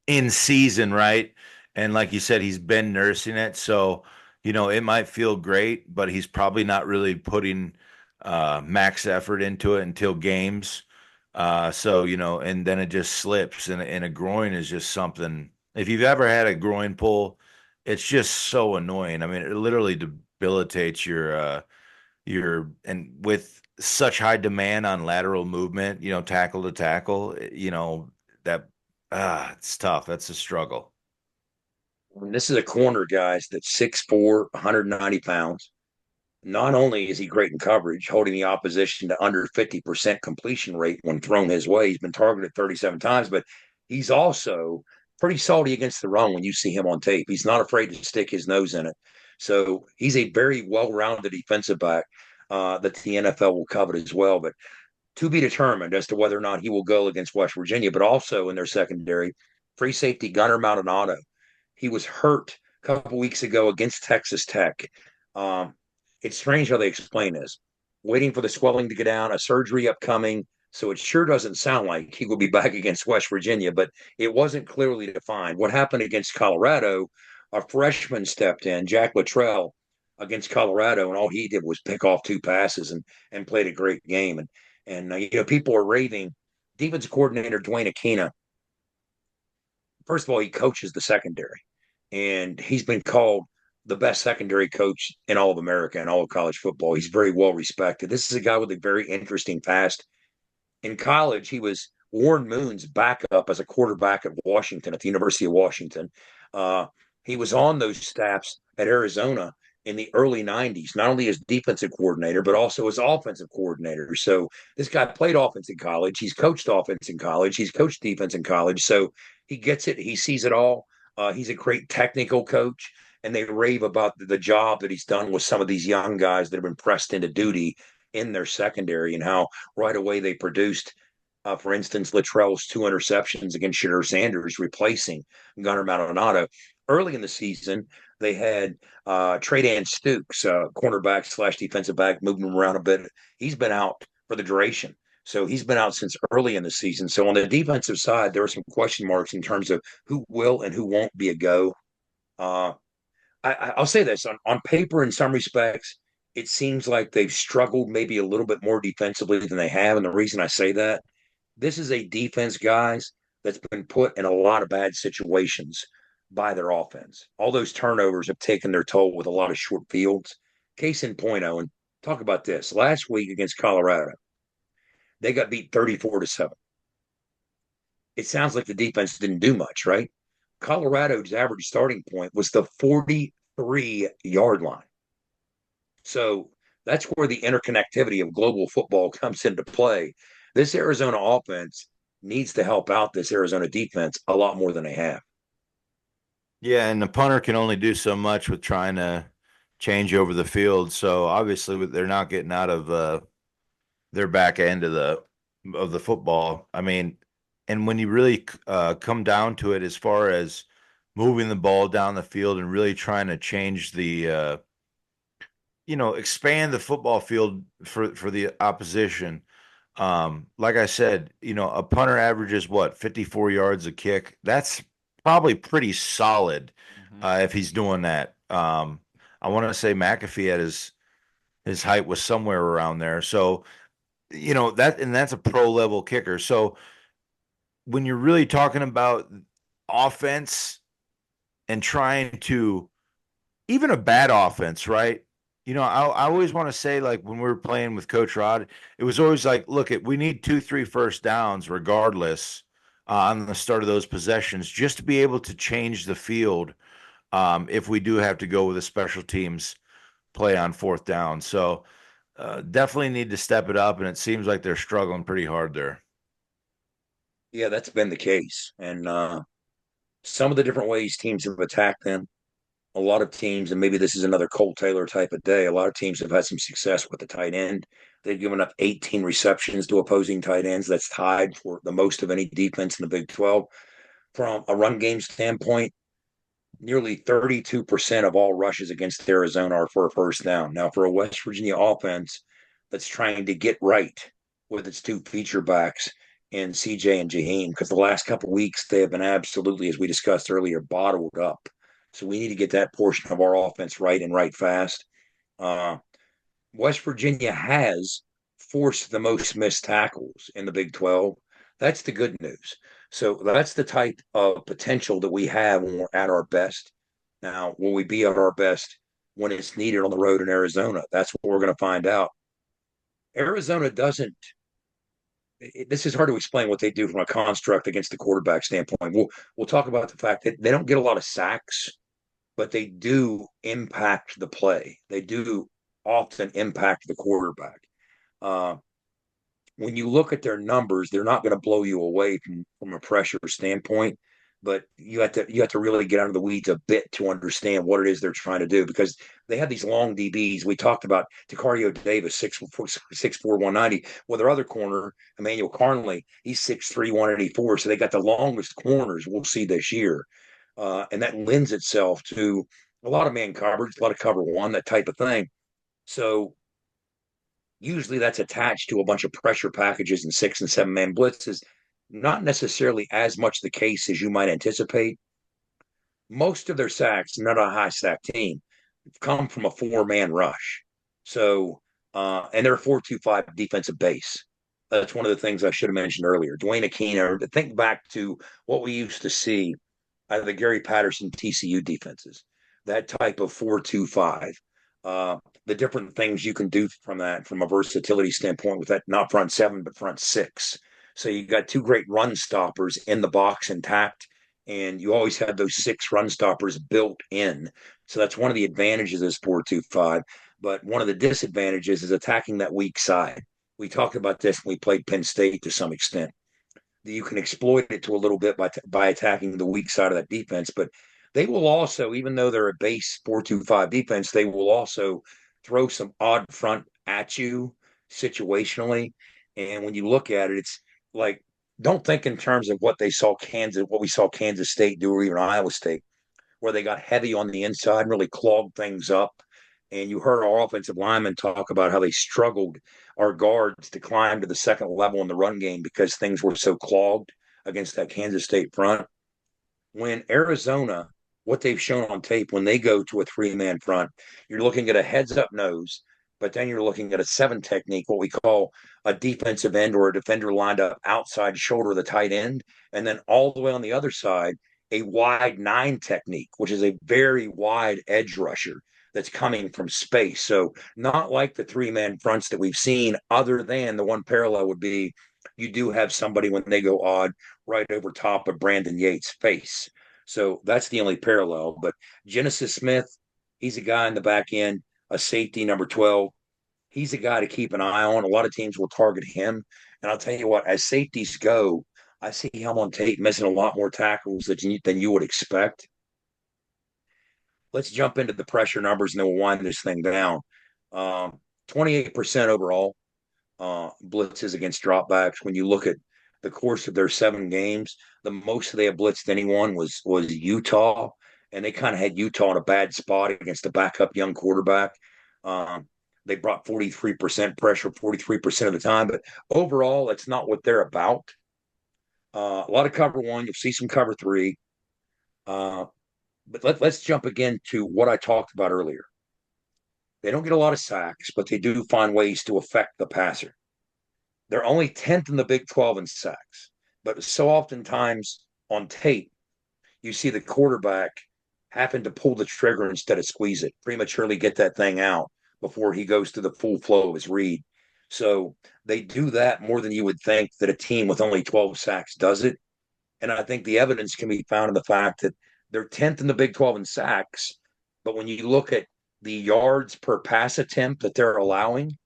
in season, right? And like you said, he's been nursing it. So, it might feel great, but he's probably not really putting max effort into it until games. So, and then it just slips, and a groin is just something. If you've ever had a groin pull, it's just so annoying. I mean, it literally debilitates and with such high demand on lateral movement, tackle to tackle, that it's tough. That's a struggle. And this is a corner, guys, that's 6'4", 190 pounds. Not only is he great in coverage, holding the opposition to under 50% completion rate when thrown his way, he's been targeted 37 times, but he's also pretty salty against the run when you see him on tape. He's not afraid to stick his nose in it. So he's a very well-rounded defensive back that the NFL will covet as well. But to be determined as to whether or not he will go against West Virginia, but also in their secondary, free safety Gunnar Maldonado. He was hurt a couple weeks ago against Texas Tech. It's strange how they explain this. Waiting for the swelling to get down, a surgery upcoming. So it sure doesn't sound like he will be back against West Virginia, but it wasn't clearly defined. What happened against Colorado, a freshman stepped in, Jack Luttrell, against Colorado, and all he did was pick off 2 passes and played a great game. And people are raving. Defensive coordinator Dwayne Aquina, first of all, he coaches the secondary, and he's been called the best secondary coach in all of America and all of college football. He's very well respected. This is a guy with a very interesting past. In college, he was Warren Moon's backup as a quarterback at Washington, at the University of Washington. He was on those staffs at Arizona in the early 90s, not only as defensive coordinator, but also as offensive coordinator. So this guy played offense in college. He's coached offense in college. He's coached defense in college. So he gets it. He sees it all. He's a great technical coach, and they rave about the job that he's done with some of these young guys that have been pressed into duty in their secondary and how right away they produced, for instance, Luttrell's 2 interceptions against Shedeur Sanders, replacing Gunnar Maldonado. Early in the season, they had Trey Dan Stukes, cornerback / defensive back, moving him around a bit. He's been out for the duration. So he's been out since early in the season. So on the defensive side, there are some question marks in terms of who will and who won't be a go. I'll say this on paper, in some respects, it seems like they've struggled maybe a little bit more defensively than they have. And the reason I say that, this is a defense, guys, that's been put in a lot of bad situations by their offense. All those turnovers have taken their toll with a lot of short fields. Case in point, Owen, talk about this. Last week against Colorado, they got beat 34-7. It sounds like the defense didn't do much, right? Colorado's average starting point was the 43-yard line. So that's where the interconnectivity of global football comes into play. This Arizona offense needs to help out this Arizona defense a lot more than they have. Yeah, and the punter can only do so much with trying to change over the field. So obviously they're not getting out of their back end of the football. I mean, and when you really come down to it, as far as moving the ball down the field and really trying to change the expand the football field for the opposition. Like I said, a punter averages 54 yards a kick. That's probably pretty solid if he's doing that. I want to say McAfee at his height was somewhere around there. So, that's a pro level kicker. So when you're really talking about offense and trying to, even a bad offense, right? I always want to say, like, when we were playing with Coach Rod, it was always like, look, we need 2-3 first downs regardless on the start of those possessions, just to be able to change the field if we do have to go with a special teams play on 4th down. So definitely need to step it up, and it seems like they're struggling pretty hard there. Yeah, that's been the case. And some of the different ways teams have attacked them, a lot of teams, and maybe this is another Cole Taylor type of day, a lot of teams have had some success with the tight end. They've given up 18 receptions to opposing tight ends. That's tied for the most of any defense in the Big 12. From a run game standpoint, nearly 32% of all rushes against Arizona are for a first down. Now, for a West Virginia offense that's trying to get right with its 2 feature backs, in CJ and Jaheim, because the last couple of weeks they have been absolutely, as we discussed earlier, bottled up. So we need to get that portion of our offense right and right fast. West Virginia has forced the most missed tackles in the Big 12. That's the good news. So that's the type of potential that we have when we're at our best. Now, will we be at our best when it's needed on the road in Arizona? That's what we're going to find out. Arizona doesn't. This is hard to explain what they do from a construct against the quarterback standpoint. We'll talk about the fact that they don't get a lot of sacks, but they do impact the play. They do often impact the quarterback. When you look at their numbers, they're not going to blow you away from a pressure standpoint, but you have to really get under the weeds a bit to understand what it is they're trying to do, because they have these long DBs. We talked about Tacario Davis, 6'4", 190. Well, their other corner, Emmanuel Carnley, he's 6'3", 184. So they got the longest corners we'll see this year. And that lends itself to a lot of man coverage, a lot of cover one, that type of thing. So usually that's attached to a bunch of pressure packages and 6 and 7 man blitzes. Not necessarily as much the case as you might anticipate. Most of their sacks, not a high sack team, come from a 4-man rush. So, and they're a 4-2-5 defensive base. That's one of the things I should have mentioned earlier. Dwayne Aquino, think back to what we used to see out of the Gary Patterson TCU defenses, that type of 4-2-5. The different things you can do from that, from a versatility standpoint, with that not front 7 but front 6. So you got 2 great run stoppers in the box intact, and you always have those 6 run stoppers built in. So that's one of the advantages of this 4-2-5. But one of the disadvantages is attacking that weak side. We talked about this when we played Penn State to some extent. You can exploit it to a little bit by attacking the weak side of that defense, but they will also, even though they're a base 4-2-5 defense, they will also throw some odd front at you situationally. And when you look at it, it's like, don't think in terms of what we saw Kansas State do, or even Iowa State, where they got heavy on the inside and really clogged things up. And you heard our offensive linemen talk about how they struggled, our guards, to climb to the second level in the run game because things were so clogged against that Kansas State front. When Arizona, what they've shown on tape, when they go to a 3-man front, you're looking at a heads-up nose, but then you're looking at a 7 technique, what we call a defensive end or a defender lined up outside shoulder of the tight end, and then all the way on the other side, a wide 9 technique, which is a very wide edge rusher that's coming from space. So not like the 3-man fronts that we've seen, other than the one parallel would be you do have somebody when they go odd right over top of Brandon Yates' face. So that's the only parallel. But Genesis Smith, he's a guy in the back end, a safety, number 12. He's a guy to keep an eye on. A lot of teams will target him. And I'll tell you what, as safeties go, I see him on tape missing a lot more tackles than you would expect. Let's jump into the pressure numbers, and then we'll wind this thing down. 28% overall blitzes against dropbacks. When you look at the course of their 7 games, the most they have blitzed anyone was Utah, and they kind of had Utah in a bad spot against the backup young quarterback. They brought 43% pressure 43% of the time, but overall, that's not what they're about. A lot of cover 1. You'll see some cover 3. But let's jump again to what I talked about earlier. They don't get a lot of sacks, but they do find ways to affect the passer. They're only 10th in the Big 12 in sacks, but so oftentimes on tape, you see the quarterback happen to pull the trigger instead of squeeze it, prematurely get that thing out before he goes through the full flow of his read. So they do that more than you would think that a team with only 12 sacks does it. And I think the evidence can be found in the fact that they're 10th in the Big 12 in sacks, but when you look at the yards per pass attempt that they're allowing,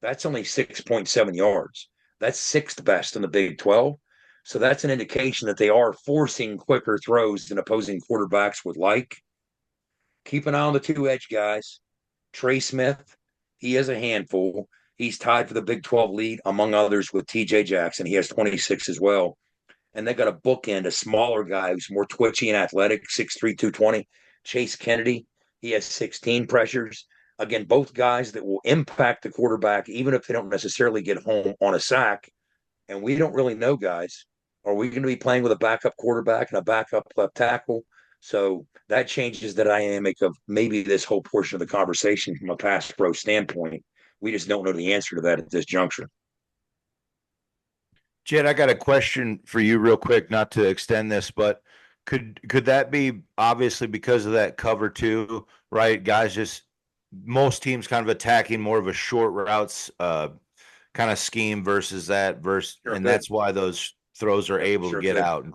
that's only 6.7 yards. That's 6th best in the Big 12. So that's an indication that they are forcing quicker throws than opposing quarterbacks would like. Keep an eye on the 2 edge guys. Trey Smith, he is a handful. He's tied for the Big 12 lead, among others, with TJ Jackson. He has 26 as well. And they got a bookend, a smaller guy who's more twitchy and athletic, 6'3", 220. Chase Kennedy, he has 16 pressures. Again, both guys that will impact the quarterback, even if they don't necessarily get home on a sack. and we don't really know, guys. Are we going to be playing with a backup quarterback and a backup left tackle? So that changes the dynamic of maybe this whole portion of the conversation from a pass pro standpoint. We just don't know the answer to that at this juncture. Jed, I got a question for you real quick, not to extend this, but could that be obviously because of that cover two, right? Guys just most teams kind of attacking more of a short routes kind of scheme versus Sure and could. that's why those throws are able Sure to get could. out.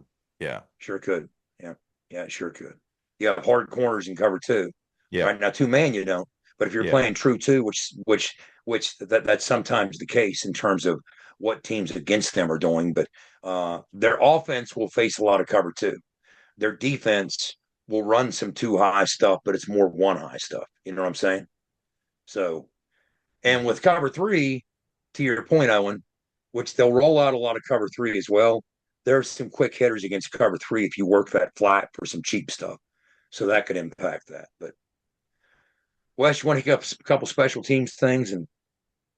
Yeah. Sure could. Yeah. Yeah, it sure could. You have hard corners in cover two. Yeah. Right now, two man, you don't. But if you're playing true two, which that's sometimes the case in terms of what teams against them are doing, but their offense will face a lot of cover two. Their defense will run some two high stuff, but it's more one high stuff. You know what I'm saying? So, and with cover three, to your point, Owen, which they'll roll out a lot of cover three as well. There's some quick hitters against cover three if you work that flat for some cheap stuff. So that could impact that. But Wes, you want to pick up a couple special teams things and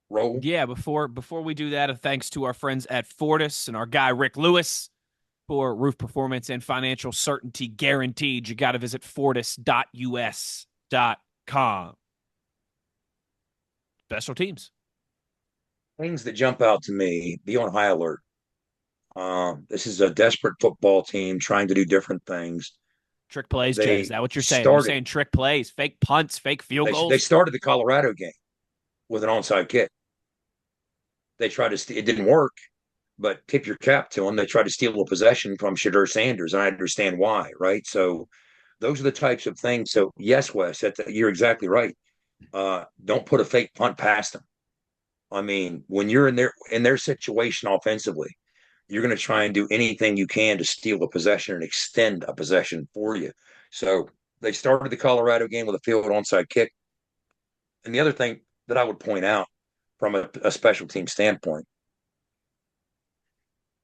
roll? Yeah, before we do that, a thanks to our friends at Fortis and our guy Rick Lewis for roof performance and financial certainty guaranteed. You got to visit fortis.us.com. Special teams. Things that jump out to me, be on high alert. This is a desperate football team trying to do different things. Trick plays, Jay. Is that what you're saying? You're saying trick plays, fake punts, fake field goals? They started the Colorado game with an onside kick. They tried to it didn't work, but tip your cap to them. They tried to steal a possession from Shadur Sanders, and I understand why, right? So those are the types of things. So yes, Wes, you're exactly right. Don't put a fake punt past them. I mean, when you're in their situation offensively, you're going to try and do anything you can to steal a possession and extend a possession for you. So they started the Colorado game with a field onside kick. And the other thing that I would point out from a special team standpoint,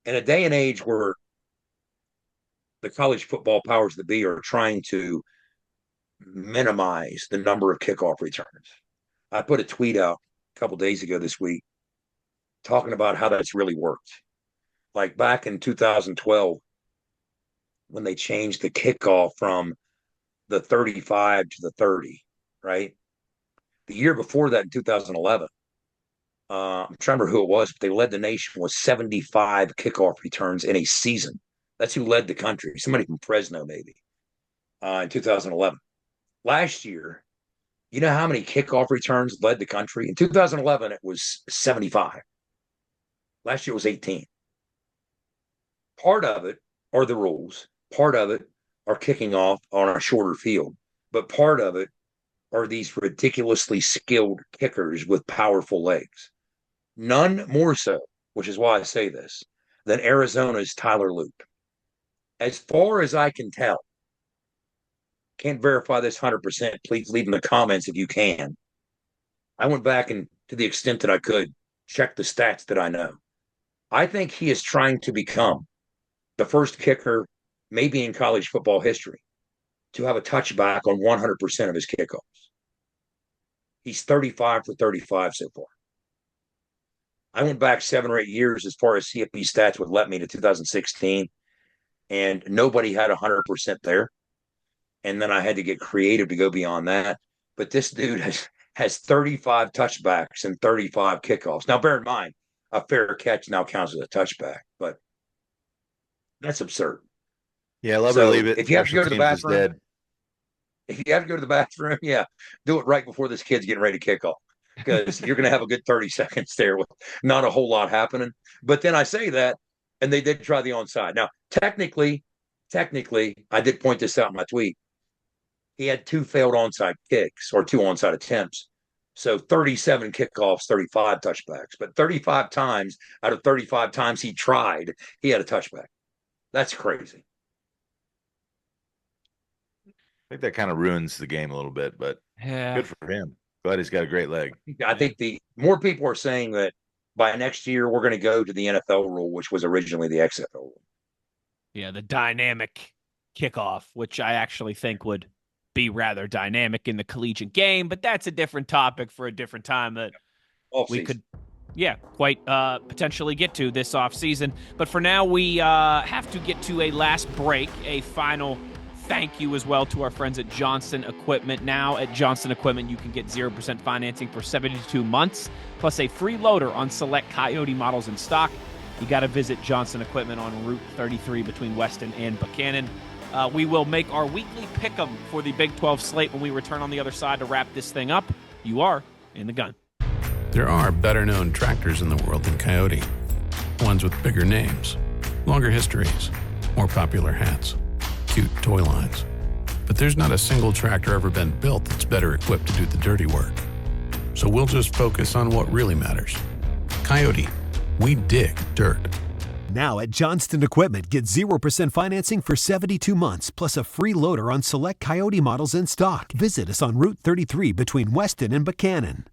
in a day and age where the college football powers that be are trying to minimize the number of kickoff returns, I put a tweet out a couple days ago this week talking about how that's really worked. Like back in 2012, when they changed the kickoff from the 35 to the 30, right? The year before that, in 2011, I'm trying to remember who it was, but they led the nation with 75 kickoff returns in a season. That's who led the country. Somebody from Fresno, maybe, in 2011. Last year, you know how many kickoff returns led the country? In 2011, it was 75. Last year it was 18. Part of it are the rules. Part of it are kicking off on a shorter field. But part of it are these ridiculously skilled kickers with powerful legs. None more so, which is why I say this, than Arizona's Tyler Loop. As far as I can tell, can't verify this 100%. Please leave in the comments if you can. I went back and, to the extent that I could, check the stats that I know. I think he is trying to become the first kicker, maybe in college football history, to have a touchback on 100% of his kickoffs. He's 35 for 35 so far. I went back 7 or 8 years as far as CFP stats would let me to 2016, and nobody had 100% there. And then I had to get creative to go beyond that. But this dude has 35 touchbacks and 35 kickoffs. Now, bear in mind, a fair catch now counts as a touchback, but that's absurd. Yeah, love or leave it. If you have to go to the bathroom, yeah, do it right before this kid's getting ready to kick off, because you're going to have a good 30 seconds there with not a whole lot happening. But then I say that, and they did try the onside. Now, technically, I did point this out in my tweet. He had 2 failed onside kicks or 2 onside attempts. So 37 kickoffs, 35 touchbacks. But 35 times out of 35 times he tried, he had a touchback. That's crazy. I think that kind of ruins the game a little bit, but good for him. Glad he's got a great leg. I think the more people are saying that by next year we're going to go to the NFL rule, which was originally the XFL rule. Yeah, the dynamic kickoff, which I actually think would be rather dynamic in the collegiate game, but that's a different topic for a different time that we could quite potentially get to this offseason. But for now, we have to get to a last break, a final thank you as well to our friends at Johnson Equipment. Now at Johnson Equipment, you can get 0% financing for 72 months, plus a free loader on select Coyote models in stock. You got to visit Johnson Equipment on Route 33 between Weston and Buchanan. We will make our weekly pick'em for the Big 12 slate when we return on the other side to wrap this thing up. You are in the gun. There are better-known tractors in the world than Coyote. Ones with bigger names, longer histories, more popular hats, cute toy lines. But there's not a single tractor ever been built that's better equipped to do the dirty work. So we'll just focus on what really matters. Coyote, we dig dirt. Now at Johnston Equipment, get 0% financing for 72 months, plus a free loader on select Coyote models in stock. Visit us on Route 33 between Weston and Buchanan.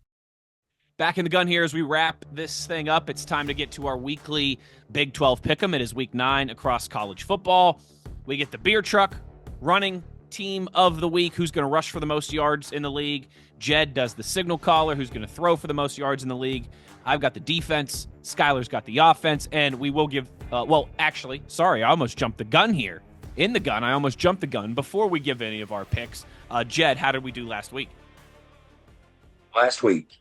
Back in the gun here as we wrap this thing up. It's time to get to our weekly Big 12 pick'em. It is week 9 across college football. We get the beer truck, running team of the week, who's going to rush for the most yards in the league. Jed does the signal caller, who's going to throw for the most yards in the league. I've got the defense. Skylar's got the offense. And we will give, I almost jumped the gun here. In the gun, I almost jumped the gun before we give any of our picks. Jed, how did we do last week? Last week.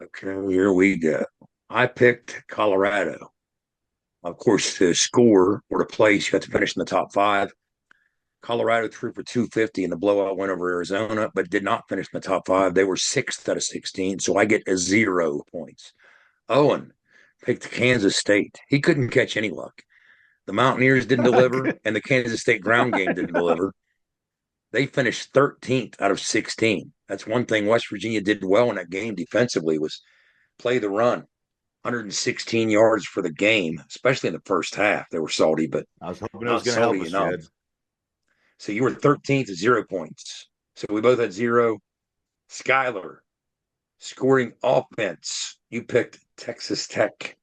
Okay, here we go. I picked Colorado. Of course, to score or to place, you have to finish in the top 5. Colorado threw for 250 in the blowout win over Arizona, but did not finish in the top 5. They were 6th out of 16, so I get 0 points. Owen picked Kansas State. He couldn't catch any luck. The Mountaineers didn't deliver, and the Kansas State ground game didn't deliver. They finished 13th out of 16. That's one thing West Virginia did well in that game defensively was play the run. 116 yards for the game, especially in the first half. They were salty, but I was hoping it was going to help us, Jed. So you were 13th at 0 points. So we both had 0. Skylar, scoring offense. You picked Texas Tech.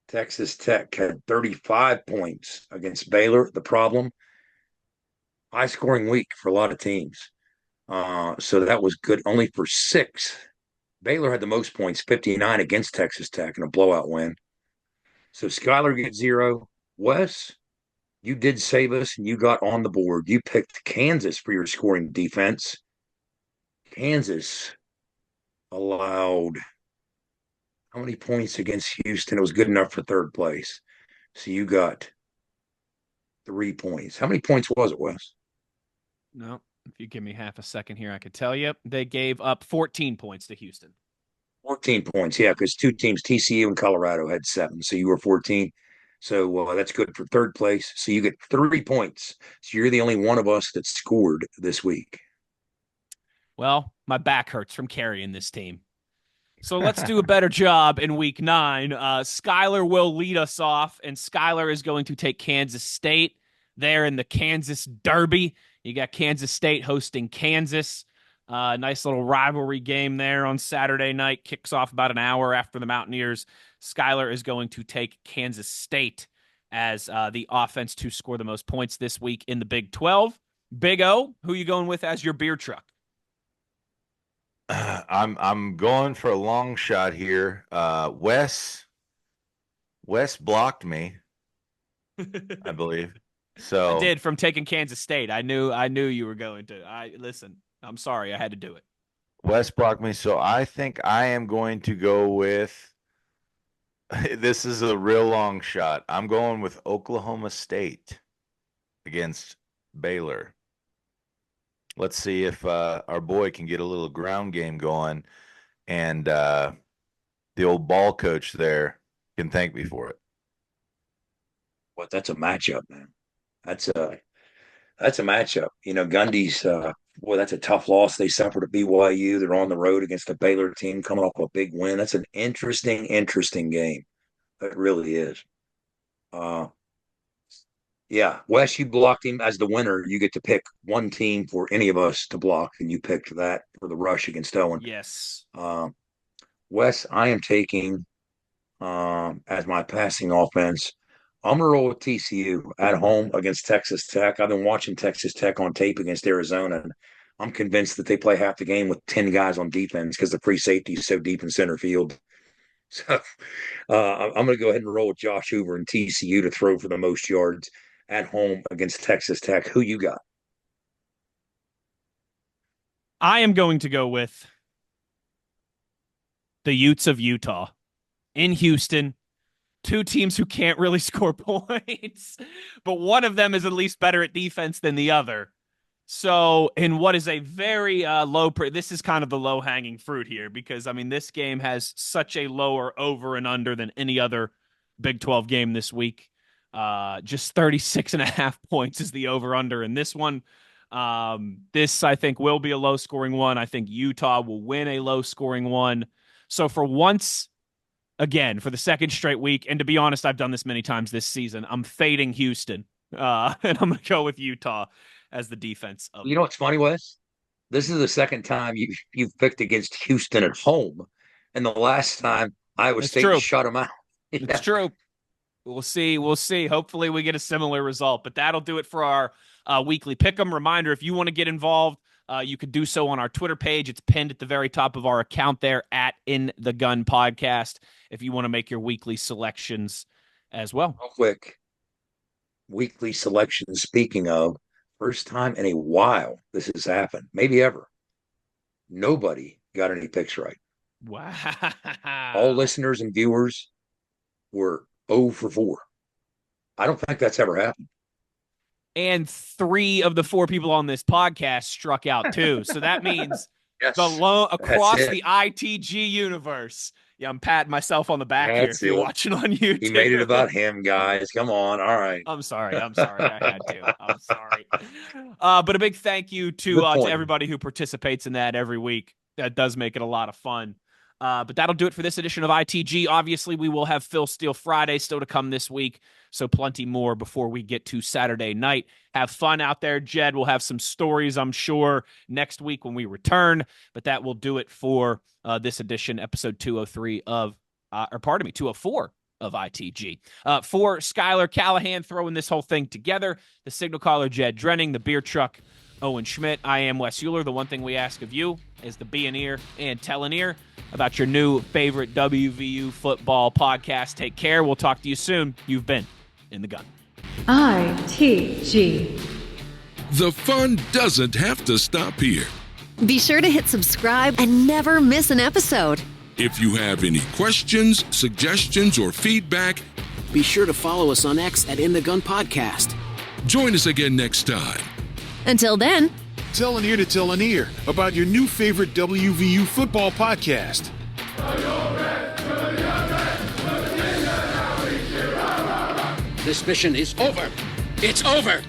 Texas Tech had 35 points against Baylor. The problem, high scoring week for a lot of teams. So that was good only for 6. Baylor had the most points, 59 against Texas Tech in a blowout win. So Skylar gets 0. Wes, you did save us and you got on the board. You picked Kansas for your scoring defense. Kansas allowed how many points against Houston? It was good enough for 3rd place. So you got 3 points. How many points was it, Wes? No, if you give me half a second here, I could tell you. They gave up 14 points to Houston. 14 points, yeah, because 2 teams, TCU and Colorado, had 7. So you were 14. So that's good for 3rd place. So you get 3 points. So you're the only one of us that scored this week. Well, my back hurts from carrying this team. So let's do a better job in week 9. Skylar will lead us off, and Skylar is going to take Kansas State there in the Kansas Derby. You got Kansas State hosting Kansas. Nice little rivalry game there on Saturday night. Kicks off about an hour after the Mountaineers. Skylar is going to take Kansas State as the offense to score the most points this week in the Big 12. Big O, who you going with as your beer truck? I'm going for a long shot here. Wes blocked me, I believe. So I did from taking Kansas State. I knew you were going to. Listen, I'm sorry, I had to do it. Wes blocked me, so I think I am going to go with this is a real long shot. I'm going with Oklahoma State against Baylor. Let's see if our boy can get a little ground game going, and the old ball coach there can thank me for it. What? That's a matchup, man. That's a matchup. You know, Gundy's that's a tough loss they suffered at BYU. They're on the road against a Baylor team coming off a big win. That's an interesting game. It really is. Yeah, Wes, you blocked him as the winner. You get to pick one team for any of us to block, and you picked that for the rush against Owen. Yes. Wes, I am taking as my passing offense. I'm going to roll with TCU at home against Texas Tech. I've been watching Texas Tech on tape against Arizona, and I'm convinced that they play half the game with 10 guys on defense because the free safety is so deep in center field. So I'm going to go ahead and roll with Josh Hoover and TCU to throw for the most yards at home against Texas Tech. Who you got? I am going to go with the Utes of Utah in Houston. Two teams who can't really score points, but one of them is at least better at defense than the other. So in what is a very this is kind of the low-hanging fruit here because, I mean, this game has such a lower over and under than any other Big 12 game this week. Just 36.5 points is the over-under in this one. This, I think, will be a low-scoring one. I think Utah will win a low-scoring one. So for once, again, for the second straight week, and to be honest, I've done this many times this season, I'm fading Houston, and I'm going to go with Utah as the defense. You know what's funny, Wes? This is the second time you've picked against Houston at home, and the last time Iowa State shut them out. It's true. We'll see. Hopefully we get a similar result, but that'll do it for our weekly pick'em. Reminder, if you want to get involved, you could do so on our Twitter page. It's pinned at the very top of our account there at In the Gun Podcast. If you want to make your weekly selections as well. Real quick, weekly selections. Speaking of, first time in a while this has happened, maybe ever. Nobody got any picks right. Wow. All listeners and viewers were 0 for 4. I don't think that's ever happened. And 3 of the 4 people on this podcast struck out too. So that means yes, across the ITG universe. Yeah, I'm patting myself on the back here if you're watching on YouTube. He made it about him, guys. Come on. All right. I'm sorry. I had to. I'm sorry. But a big thank you to everybody who participates in that every week. That does make it a lot of fun. But that'll do it for this edition of ITG. Obviously, we will have Phil Steele Friday still to come this week, so plenty more before we get to Saturday night. Have fun out there, Jed. We'll have some stories, I'm sure, next week when we return. But that will do it for this edition, episode 204 of ITG. For Skylar Callahan throwing this whole thing together, the signal caller, Jed Drenning, the beer truck, Owen Schmidt. I am Wes Euler. The one thing we ask of you is to be an ear and tell an ear about your new favorite WVU football podcast. Take care. We'll talk to you soon. You've been In the Gun. ITG. The fun doesn't have to stop here. Be sure to hit subscribe and never miss an episode. If you have any questions, suggestions, or feedback, be sure to follow us on X at In the Gun Podcast. Join us again next time. Until then, tell an ear to tell an ear about your new favorite WVU football podcast. This mission is over. It's over.